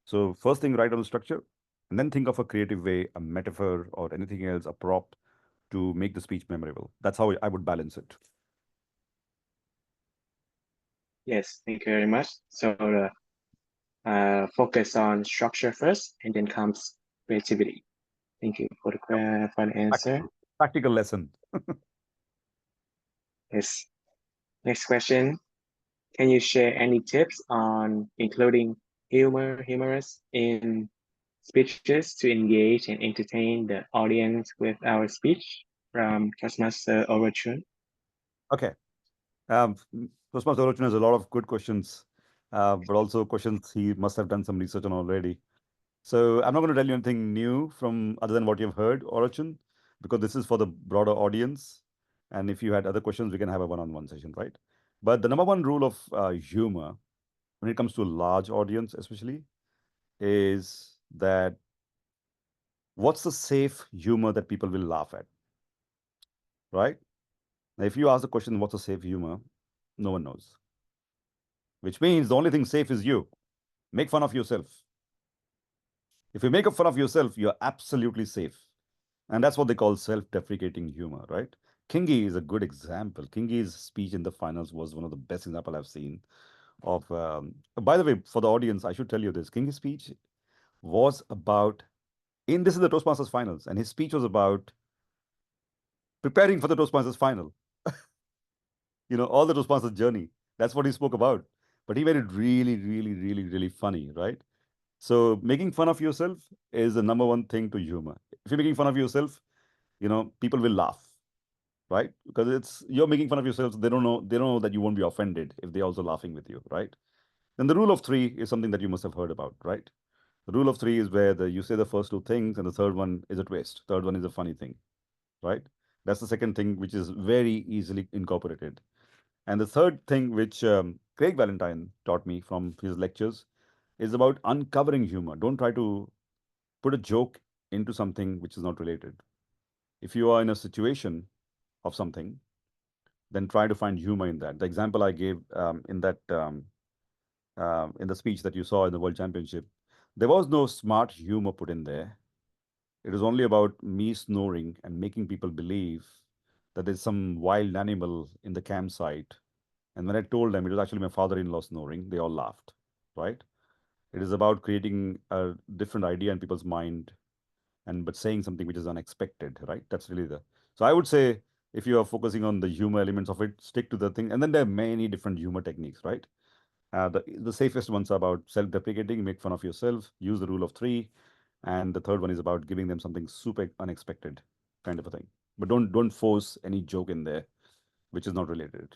So first thing, write on the structure, and then think of a creative way, a metaphor or anything else, a prop to make the speech memorable. That's how I would balance it. Yes, thank you very much. So focus on structure first, and then comes creativity. Thank you for the answer. Practical lesson. Yes. Next question. Can you share any tips on including humorous in speeches to engage and entertain the audience with our speech from Toastmaster Orachun? Okay. Toastmaster Orochan has a lot of good questions, but also questions he must have done some research on already. So I'm not going to tell you anything new from other than what you've heard, Orochan, because this is for the broader audience. And if you had other questions, we can have a one-on-one session, right? But the number one rule of humor, when it comes to a large audience especially, is that what's the safe humor that people will laugh at, right? Now, if you ask the question, what's a safe humor, no one knows. Which means the only thing safe is you. Make fun of yourself. If you make fun of yourself, you're absolutely safe. And that's what they call self-deprecating humor, right? Kingi is a good example. Kingi's speech in the finals was one of the best example I've seen of. By the way, for the audience, I should tell you this. Kingi's speech was about, this is the Toastmasters finals, and his speech was about preparing for the Toastmasters final. All the Toastmasters journey. That's what he spoke about. But he made it really, really, really, really funny, right? So making fun of yourself is the number one thing to humor. If you're making fun of yourself, people will laugh, right? Because you're making fun of yourself. So they don't know that you won't be offended if they're also laughing with you, right? Then the rule of three is something that you must have heard about, right? The rule of three is where you say the first two things and the third one is a twist. Third one is a funny thing, right? That's the second thing, which is very easily incorporated. And the third thing, which Craig Valentine taught me from his lectures, is about uncovering humor. Don't try to put a joke into something which is not related. If you are in a situation of something, then try to find humor in that. The example I gave in the speech that you saw in the World Championship, there was no smart humor put in there. It was only about me snoring and making people believe that there's some wild animal in the campsite And when I told them it was actually my father-in-law snoring, they all laughed, right? It is about creating a different idea in people's mind but saying something which is unexpected, right? That's really so I would say if you are focusing on the humor elements of it, stick to the thing. And then there are many different humor techniques, right? The safest ones are about self-deprecating, make fun of yourself, use the rule of three. And the third one is about giving them something super unexpected kind of a thing. But don't force any joke in there, which is not related.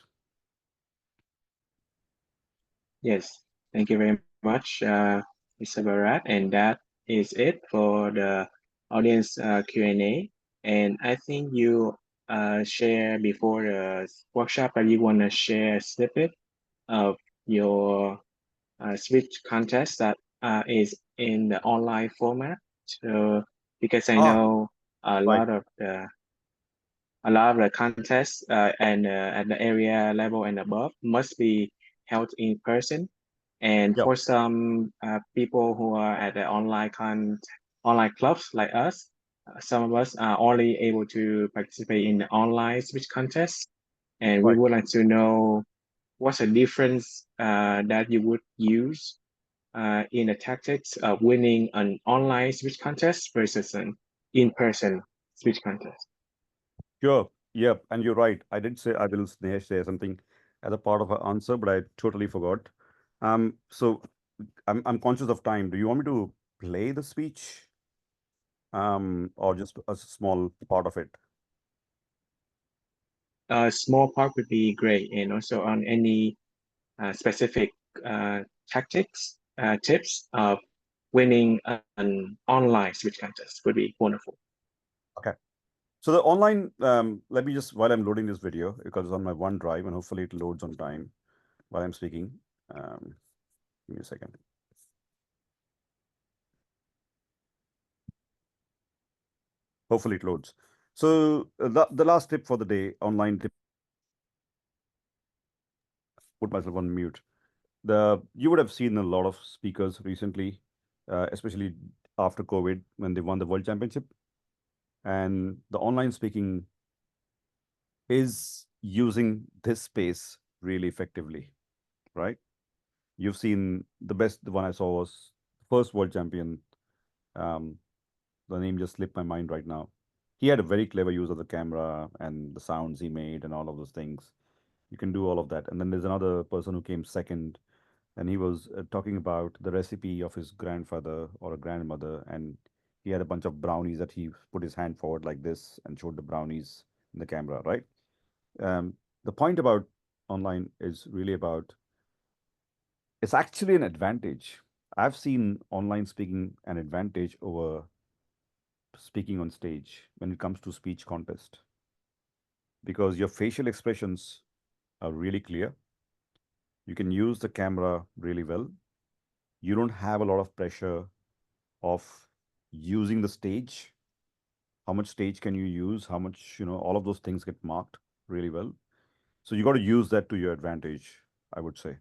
Yes, thank you very much, Mr. Bharat. And that is it for the audience Q&A. And I think you share before the workshop that you want to share a snippet of your speech contest that is in the online format. So because I know a right. lot of the contests and at the area level and above must be held in person. And Yep. for some people who are at the online clubs like us, some of us are only able to participate in the online speech contest. And we Right. would like to know what's the difference that you would use in the tactics of winning an online speech contest versus an in-person speech contest. Sure. Yep. And you're right. I did say I will say something as a part of our answer, but I totally forgot. So I'm conscious of time. Do you want me to play the speech? Or just a small part of it? A small part would be great, and also on any specific tactics, tips of winning an online speech contest would be wonderful. Okay. So the online, let me just, while I'm loading this video, because it's on my OneDrive and hopefully it loads on time while I'm speaking. Give me a second. Hopefully it loads. So the last tip for the day, online tip, put myself on mute. You would have seen a lot of speakers recently, especially after COVID when they won the World Championship. And the online speaking is using this space really effectively, right? You've seen the one I saw was the first world champion. Um, the name just slipped my mind right now. He had a very clever use of the camera and the sounds he made and all of those things. You can do all of that. And then there's another person who came second, and he was talking about the recipe of his grandfather or a grandmother, and he had a bunch of brownies that he put his hand forward like this and showed the brownies in the camera, right? The point about online is really about it's actually an advantage. I've seen online speaking an advantage over speaking on stage when it comes to speech contest because your facial expressions are really clear. You can use the camera really well. You don't have a lot of pressure of using the stage. How much stage can you use? How much, all of those things get marked really well. So you got to use that to your advantage, I would say.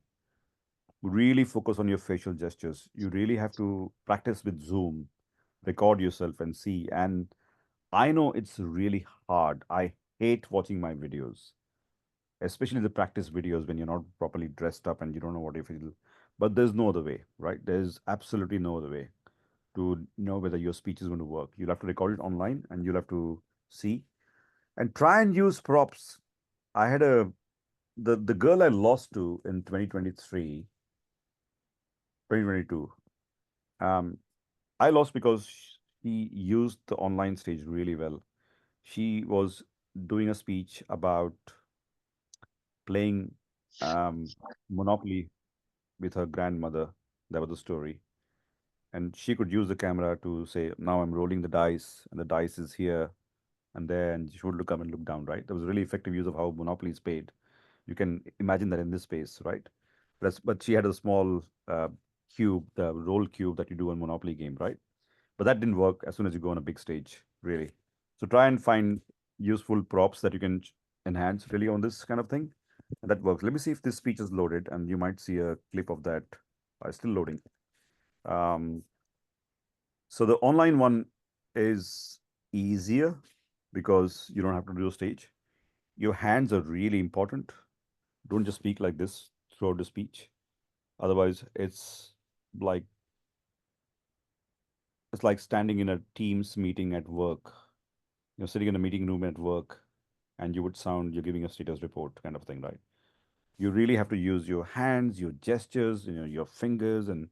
Really focus on your facial gestures. You really have to practice with Zoom, record yourself and see. And I know it's really hard. I hate watching my videos, especially the practice videos when you're not properly dressed up and you don't know what you feel. But there's no other way, right? There's absolutely no other way to know whether your speech is going to work. You'll have to record it online and you'll have to see and try and use props. I had the girl I lost to in 2023, 2022. I lost because she used the online stage really well. She was doing a speech about playing Monopoly with her grandmother. That was the story. And she could use the camera to say, now I'm rolling the dice, and the dice is here and there, and she would look up and look down, right? That was a really effective use of how Monopoly is played. You can imagine that in this space, right? But she had a small cube, the roll cube that you do in Monopoly game, right? But that didn't work as soon as you go on a big stage, really. So try and find useful props that you can enhance really on this kind of thing. And that works. Let me see if this speech is loaded, and you might see a clip of that. Still loading. Um, so the online one is easier because you don't have to do a stage. Your hands are really important. don't just speak like this throughout the speech. Otherwise, like it's like standing in a Teams meeting at work. You're sitting in a meeting room at work, and you would sound you're giving a status report kind of thing, right? You really have to use your hands, your gestures, your fingers, and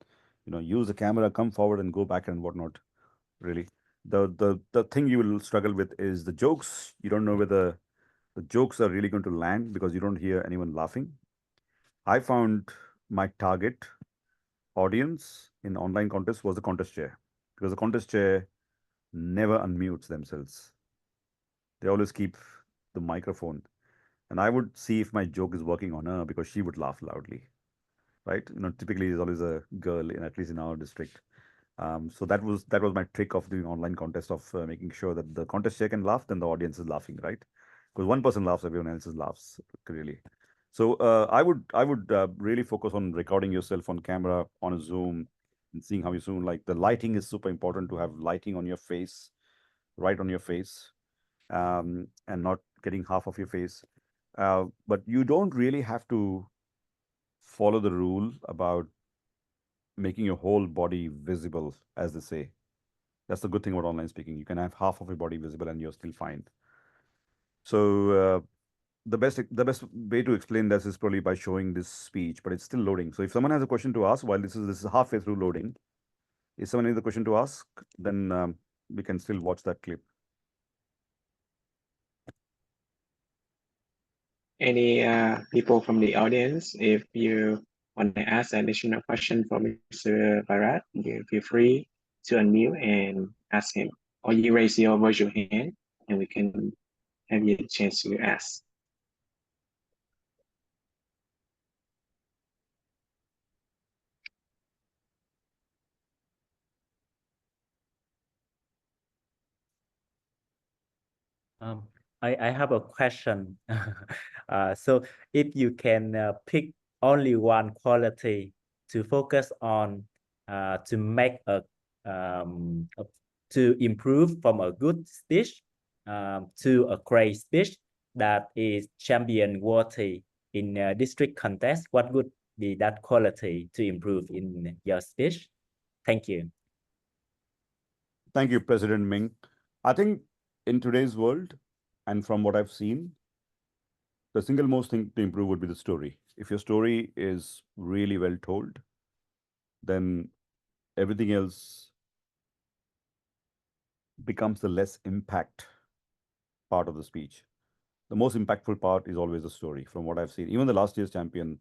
use the camera, come forward and go back and whatnot. Really, the thing you will struggle with is the jokes. You don't know whether the jokes are really going to land because you don't hear anyone laughing. I found my target audience in online contest was the contest chair, because the contest chair never unmutes themselves. They always keep the microphone, and I would see if my joke is working on her because she would laugh loudly, right? Typically there's always a girl in, at least in our district. So that was my trick of doing online contest, of making sure that the contest chair can laugh, then the audience is laughing, right? Because one person laughs, everyone else laughs, really. So I would really focus on recording yourself on camera on a Zoom and seeing how you zoom. Like the lighting is super important, to have lighting on your face, right on your face, and not getting half of your face. But you don't really have to follow the rule about making your whole body visible, as they say. That's the good thing about online speaking. You can have half of your body visible and you're still fine. So the best way to explain this is probably by showing this speech, but it's still loading. So if someone has a question to ask while this is halfway through loading, if someone has a question to ask, then we can still watch that clip. Any people from the audience, if you want to ask an additional question for Mr. Bharat, you feel free to unmute and ask him, or you raise your virtual hand and we can have you a chance to ask. I have a question. So if you can pick only one quality to focus on, to make to improve from a good speech to a great speech that is champion worthy in district contest, what would be that quality to improve in your speech? Thank you. Thank you, President Ming. I think in today's world, and from what I've seen, the single most thing to improve would be the story. If your story is really well told, then everything else becomes the less impact part of the speech. The most impactful part is always the story, from what I've seen. Even the last year's champion,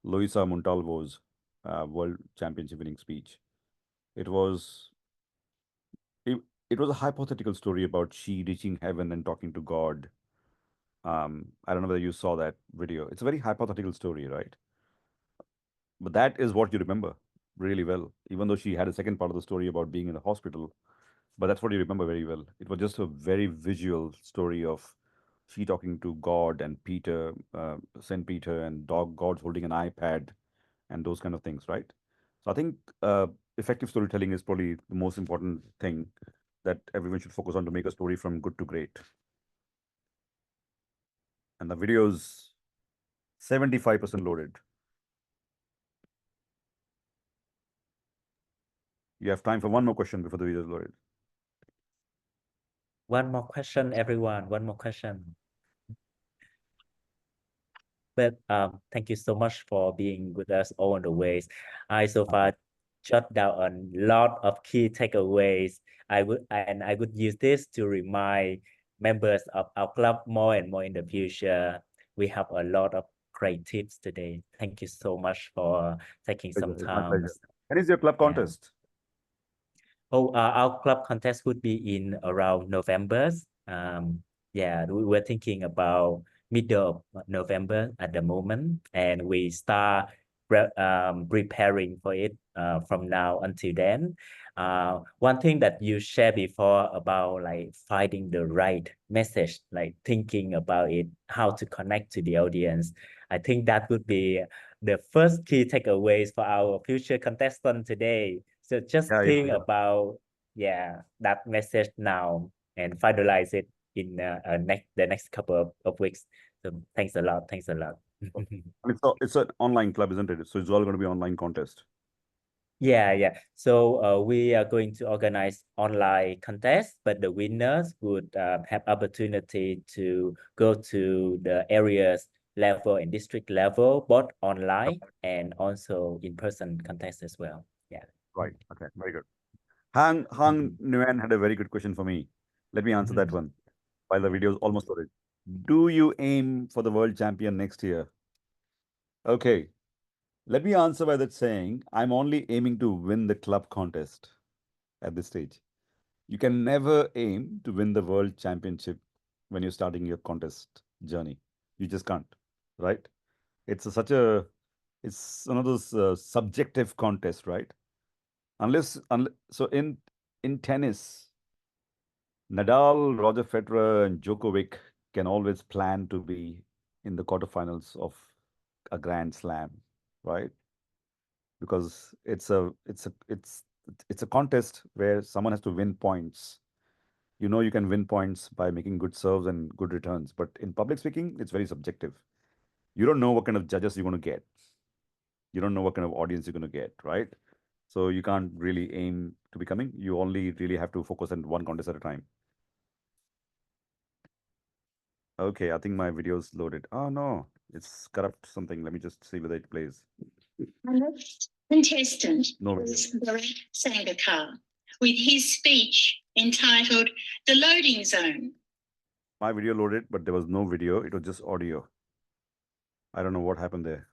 Luisa Montalvo's world championship winning speech, it was it, it was a hypothetical story about she reaching heaven and talking to God. I don't know whether you saw that video. It's a very hypothetical story, right? But that is what you remember really well, even though she had a second part of the story about being in the hospital. But that's what you remember very well. It was just a very visual story of she talking to God and Peter, Saint Peter, and God's holding an iPad and those kind of things, right? So I think effective storytelling is probably the most important thing that everyone should focus on to make a story from good to great. And the video is 75% loaded. You have time for one more question before the video is loaded. One more question, everyone. One more question. But thank you so much for being with us all the ways. I so far jot down a lot of key takeaways. I would use this to remind members of our club more and more in the future. We have a lot of great tips today. Thank you so much for taking some Pleasure. It's my time. pleasure. When is your club Yeah. contest? Oh, our club contest would be in around November. Yeah, we were thinking about middle of November at the moment, and we start preparing for it from now until then. One thing that you shared before about like finding the right message, like thinking about it, how to connect to the audience. I think that would be the first key takeaways for our future contestant today. So just think about that message now and finalize it in the next couple of weeks. So thanks a lot. Thanks a lot. It's an online club, isn't it? So it's all going to be online contest. Yeah. So we are going to organize online contest, but the winners would have opportunity to go to the areas level and district level, both online and also in-person contest as well. Yeah. Right. Okay. Very good. Han Nguyen had a very good question for me. Let me answer that one while the video is almost loaded. Do you aim for the world champion next year? Okay. Let me answer by that saying I'm only aiming to win the club contest at this stage. You can never aim to win the world championship when you're starting your contest journey. You just can't, right? It's one of those subjective contests, right? So in tennis, Nadal, Roger Federer, and Djokovic can always plan to be in the quarterfinals of a Grand Slam, right? Because it's a contest where someone has to win points. You can win points by making good serves and good returns, but in public speaking, it's very subjective. You don't know what kind of judges you're going to get. You don't know what kind of audience you're going to get, right? So you can't really aim to becoming. You only really have to focus on one contest at a time. Okay, I think my video's loaded. Oh no, it's corrupt something. Let me just see whether it plays. Our next contestant No video. is Bharat Sangekar with his speech entitled The Loading Zone. My video loaded, but there was no video. It was just audio. I don't know what happened there.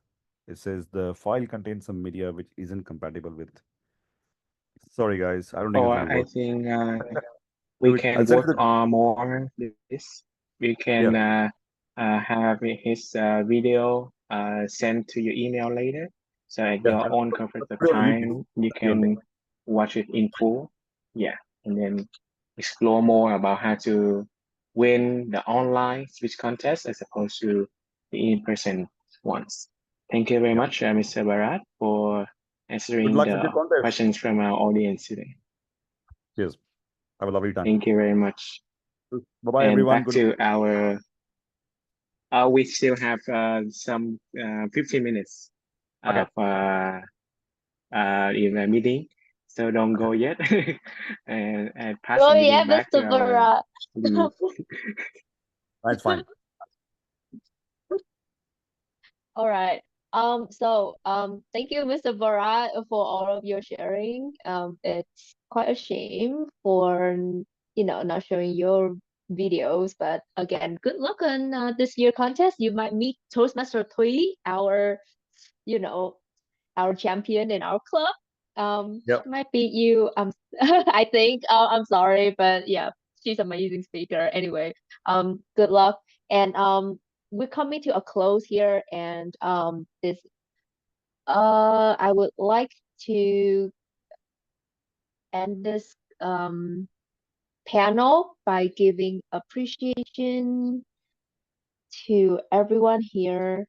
It says the file contains some media which isn't compatible with. Sorry, guys. I don't think Or it's going to I work. think we can I'll send work you the. on more this. We can Yeah. have his video sent to your email later. So at Yeah. your own comfortable Put it on time, you YouTube. can watch it in full. Yeah, and then explore more about how to win the online speech contest as opposed to the in-person ones. Thank you very Yeah. much, Mr. Bharat, for Good answering luck with your the contest. questions from our audience today. Cheers. Have a lovely time. Thank you very much. Bye-bye, And everyone. back to our, we still have some 15 minutes Okay. of in the meeting, so don't go yet. And pass Oh the yeah, meeting back to Mr. our Bharat. lead. That's fine. All right. Thank you, Mr. Bharat, for all of your sharing. It's quite a shame for not showing your videos, but again, good luck on this year contest. You might meet Toastmaster Tui, you know, our champion in our club. Yep. She might beat you. I think. I'm sorry, but yeah, she's amazing speaker. Anyway, good luck. And we're coming to a close here, and I would like to end this panel by giving appreciation to everyone here.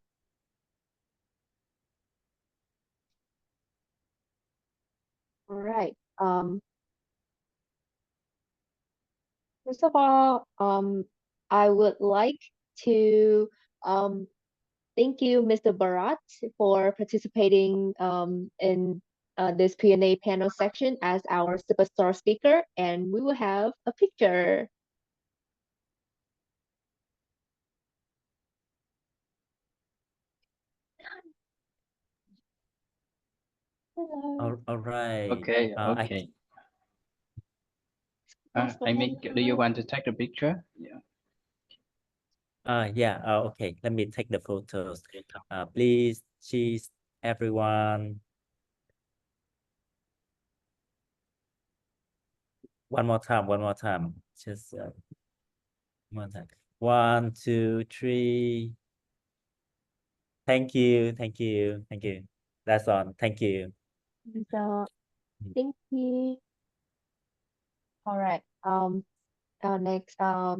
All right. First of all, I would like to thank you, Mr. Bharat, for participating in this Q&A panel section as our superstar speaker, and we will have a picture. Hello. All right. Okay, I okay. I make, do you want to take the picture? Yeah. yeah. Okay. Let me take the photos. Please cheese everyone. One more time. Just one time. 1, 2, 3. Thank you. That's all. Thank you. So, thank you. All right. Next. All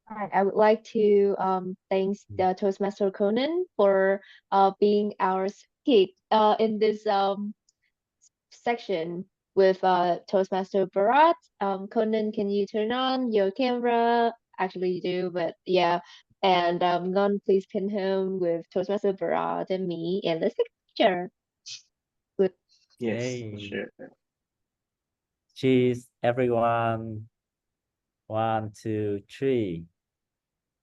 right, I would like to thank the Toastmaster Conan for being our skip in this section. with Toastmaster Bharat. Conan, can you turn on your camera? Actually, you do, but yeah. And Ngon, please pin him with Toastmaster Bharat and me, and let's take a picture. Good. Yes, Yay. sure. Cheese, everyone. 1, 2, 3.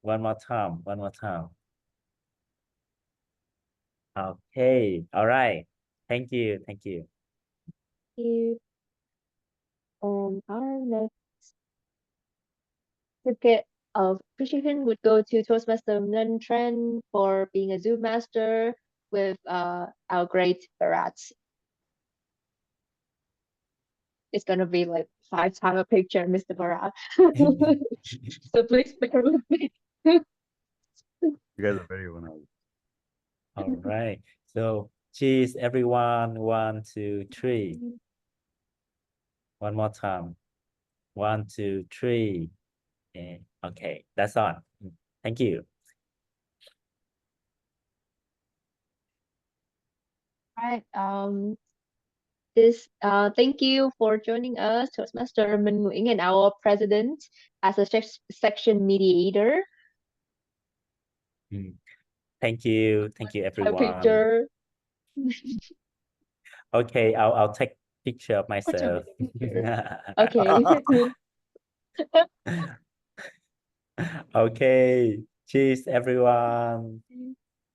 One more time. One more time. Okay. All right. Thank you. Thank you. You. Our next certificate of appreciation would go to Toastmaster Nguyen Tran for being a Zoom master with our great Bharat. It's gonna be like 5 times a picture, Mr. Bharat. So please bear with me. You guys are very organized. All right. So cheese, everyone. 1, 2, 3. One more time. 1, 2, 3. Okay, that's on. Thank you. All right. Thank you for joining us, Toastmaster Minh Nguyen and our president as a section mediator. Thank you. Thank you, A everyone. picture. Okay, I'll take picture of What's your myself. picture? Okay. Okay. Cheers, everyone.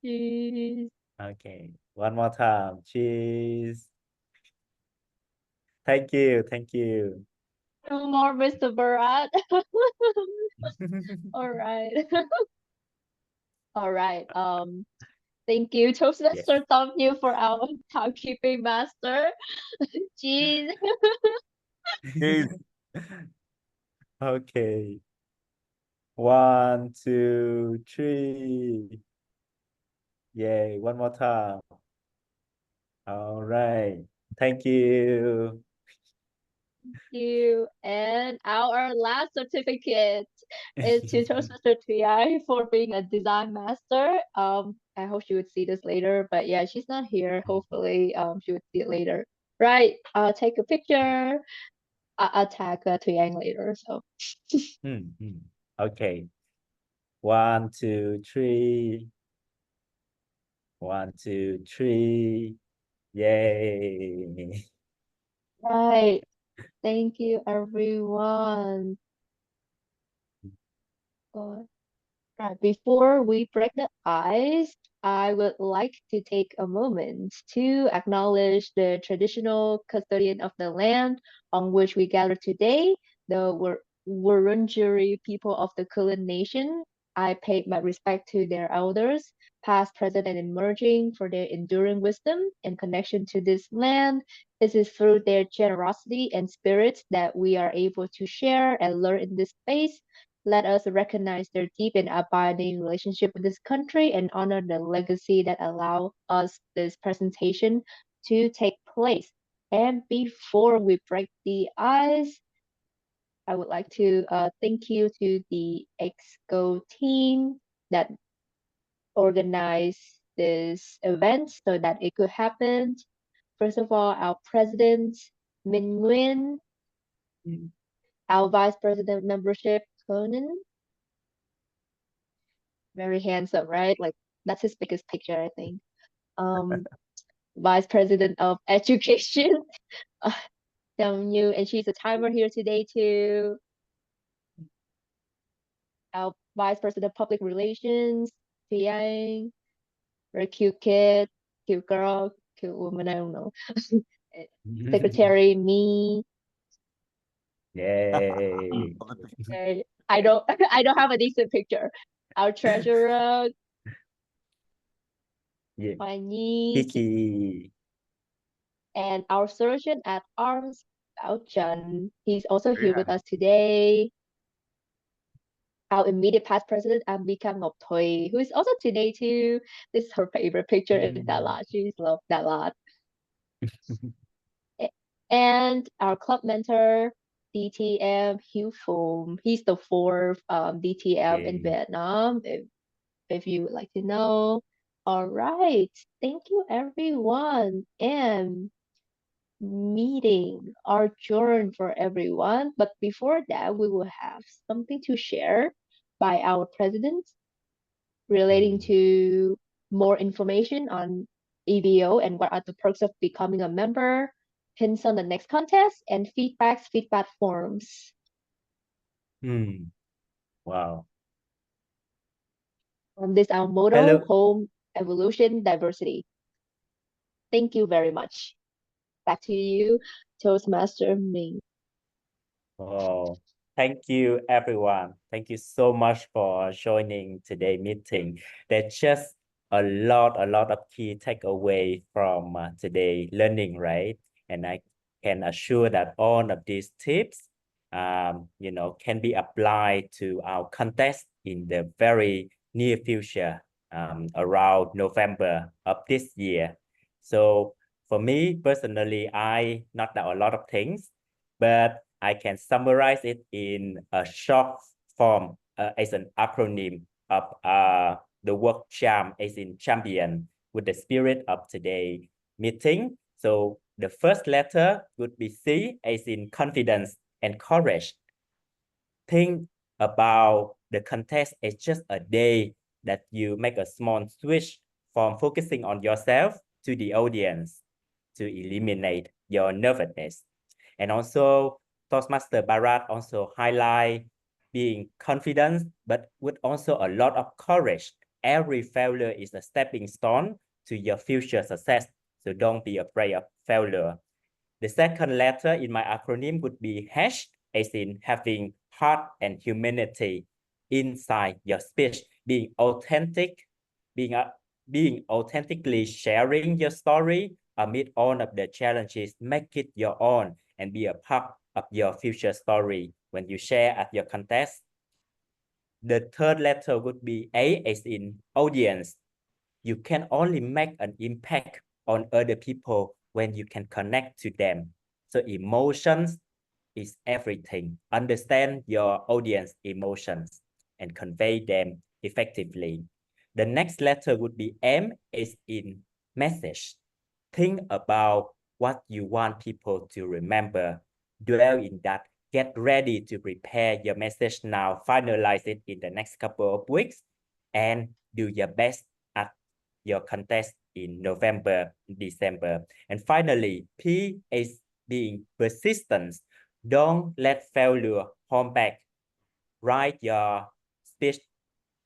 Cheese. Okay. One more time. Cheers. Thank you. Thank you. No more Mr. Bharat. All right. All right. Thank you, Toastmaster Tom New, for our timekeeping master. Jeez. Okay. 1, 2, 3. Yay. One more time. All right. Thank you. You. And our last certificate is to Toastmaster Tui for being a design master. I hope she would see this later, but yeah, she's not here. Hopefully, she would see it later. Right. Take a picture. I'll tag Tuyang later. So. Okay. 1, 2, 3. 1, 2, 3. Yay. Right. Thank you, everyone. God. Right, before we break the ice, I would like to take a moment to acknowledge the traditional custodian of the land on which we gather today, the Wurundjeri people of the Kulin Nation. I pay my respect to their elders, past, present, and emerging, for their enduring wisdom and connection to this land. It is through their generosity and spirit that we are able to share and learn in this space. Let us recognize their deep and abiding relationship with this country and honor the legacy that allow us this presentation to take place. And before we break the ice, I would like to thank you to the EXCO team that organized this event so that it could happen. First of all, our president, Minh Nguyen, our vice president membership, Conan. Very handsome, right? Like that's his biggest picture, I think. Vice President of Education, Dong Yu, and she's a timer here today too. Our Vice President of Public Relations, Yang, very cute kid, cute girl, cute woman, I don't know. Secretary, me. Yay. I don't I don't have a decent picture. Our treasurer, Yeah. Huan Yi, Kiki. and our surgeon at arms, Bao Chen. He's also here with us today. Our immediate past president, Ambika Ngọc Thuy, who is also today too. This is her favorite picture in that lot. She's loved that lot. And our club mentor, DTM Hugh Phom. He's the fourth DTM in Vietnam, if you would like to know. All right. Thank you, everyone. And meeting are adjourned for everyone. But before that, we will have something to share by our president relating to more information on EVO and what are the perks of becoming a member, hints on the next contest, and feedback forms. Wow. This our motto, Hello. home, evolution, diversity. Thank you very much. Back to you, Toastmaster Ming. Oh, thank you, everyone. Thank you so much for joining today's meeting. There's just a lot of key takeaway from today learning, right? And I can assure that all of these tips, can be applied to our contest in the very near future, around November of this year. So for me personally, I not know a lot of things, but I can summarize it in a short form as an acronym of the word charm as in champion with the spirit of today meeting. So the first letter would be C as in confidence and courage. Think about the contest as just a day that you make a small switch from focusing on yourself to the audience to eliminate your nervousness. And also Toastmaster Bharat also highlight being confident, but with also a lot of courage. Every failure is a stepping stone to your future success. So don't be afraid of failure. The second letter in my acronym would be H, as in having heart and humanity inside your speech, being authentic, being authentically sharing your story amid all of the challenges, make it your own and be a part of your future story when you share at your contest. The third letter would be A, as in audience. You can only make an impact on other people when you can connect to them. So emotions is everything. Understand your audience emotions and convey them effectively. The next letter would be M, as in message. Think about what you want people to remember. Dwell in that. Get ready to prepare your message now. Finalize it in the next couple of weeks and do your best at your contest in November, December. And finally, P is being persistent. Don't let failure hold back. Write your speech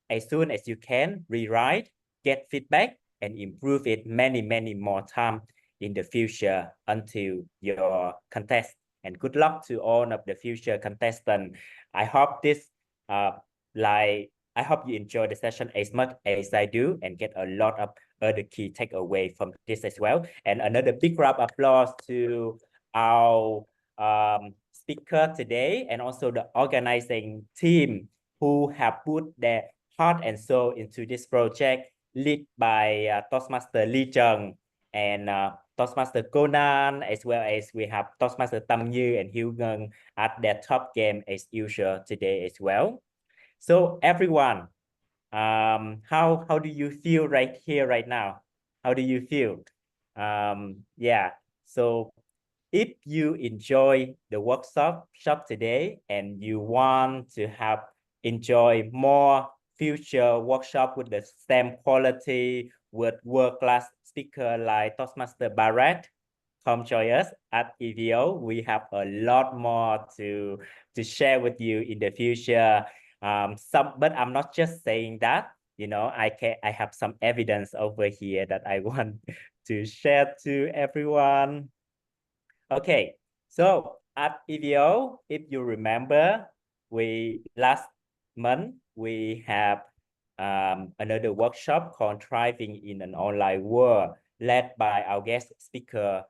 as soon as you can, rewrite, get feedback, and improve it many more times in the future until your contest. And good luck to all of the future contestants. I hope this, I hope you enjoy the session as much as I do and get a lot of other key takeaway from this as well. And another big round of applause to our speaker today and also the organizing team who have put their heart and soul into this project, led by Toastmaster Lee Chung and Toastmaster Conan, as well as we have Toastmaster Tam Như and Hieu Ngân at their top game as usual today as well. So everyone, how do you feel right here, right now? How do you feel? Yeah, so if you enjoy the workshop today and you want to have enjoy more future workshop with the same quality with world-class speaker like Toastmaster Bharat, come join us at EVO. We have a lot more to share with you in the future. But I'm not just saying that. I have some evidence over here that I want to share to everyone. Okay, so at EVO, if you remember, last month we have another workshop called Thriving in an Online World, led by our guest speaker,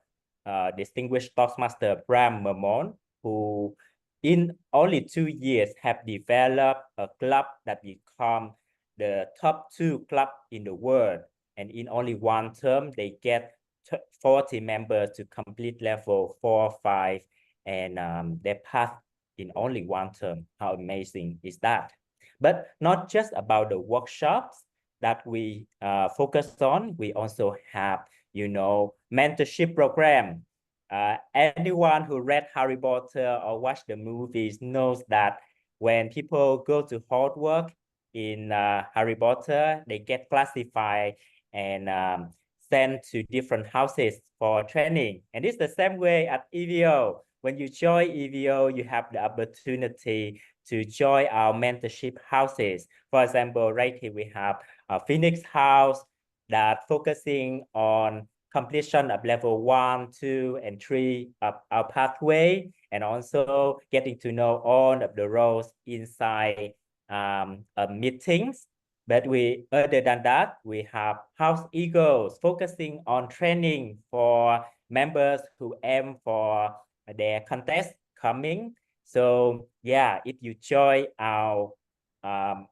distinguished Toastmaster Bram Mermon, who in only 2 years have developed a club that become the top 2 club in the world. And in only one term, they get 40 members to complete level 4 or 5, and they pass in only one term. How amazing is that? But not just about the workshops that we focus on, we also have, mentorship program Anyone who read Harry Potter or watched the movies knows that when people go to Hogwarts in Harry Potter, they get classified and sent to different houses for training. And it's the same way at EVO. When you join EVO, you have the opportunity to join our mentorship houses. For example, right here we have a Phoenix House that focusing on completion of level 1, 2, and 3 of our pathway, and also getting to know all of the roles inside meetings. But other than that, we have House Eagles focusing on training for members who aim for their contest coming. So yeah, if you join our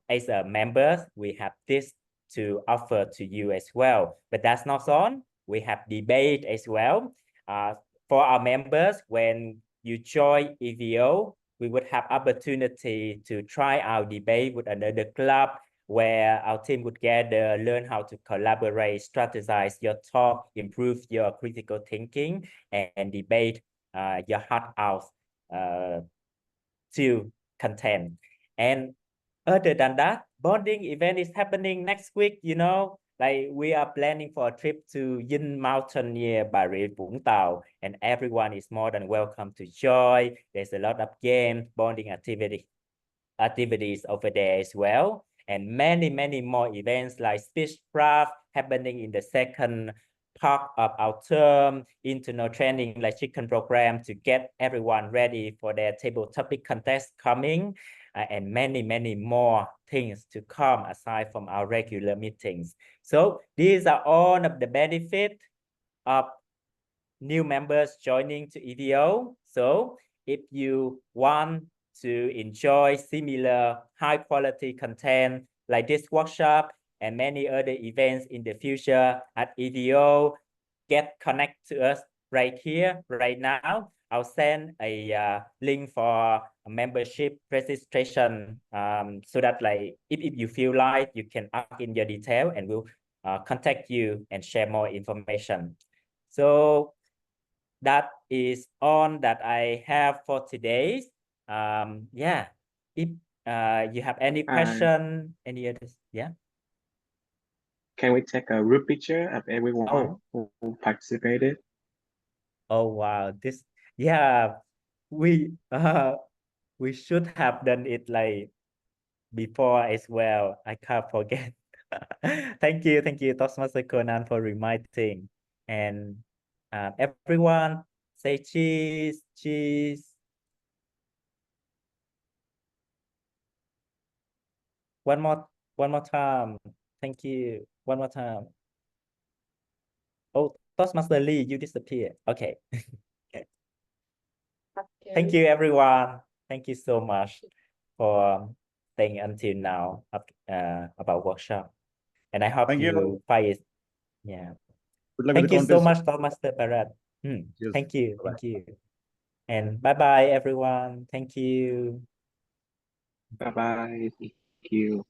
as a members, we have this to offer to you as well. But that's not all. We have debate as well. For our members, when you join EVO, we would have opportunity to try our debate with another club where our team would gather, learn how to collaborate, strategize your talk, improve your critical thinking, and debate your heart out to content. And other than that, bonding event is happening next week, like we are planning for a trip to Yin Mountain near Bà Rịa Vũng Tàu, and everyone is more than welcome to join. There's a lot of games, bonding activities over there as well. And many more events like Speechcraft happening in the second part of our term, internal training like chicken program to get everyone ready for their table topic contest coming, and many more things to come aside from our regular meetings. So these are all of the benefits of new members joining to EVO. So if you want to enjoy similar high quality content like this workshop and many other events in the future at EVO, get connect to us right here, right now. I'll send a link for a membership registration so that like if you feel like you can ask in your detail and we'll contact you and share more information. So that is all that I have for today. Yeah, if you have any question, any others, yeah. Can we take a group picture of everyone who participated? Oh wow, this, yeah, we should have done it like before as well. I can't forget. Thank you, Toastmaster Conan, for reminding. And everyone say cheese, cheese. One more time. Thank you. One more time. Oh, Toastmaster Lee, you disappeared. Okay. Thank you, everyone. Thank you so much for staying until now about workshop. And I hope you find it. Yeah. Good luck with Thank the you so contest. much, Toastmaster Bharat. Cheers. Thank you. Bye-bye. Thank you. And bye-bye, everyone. Thank you. Bye bye. Thank you.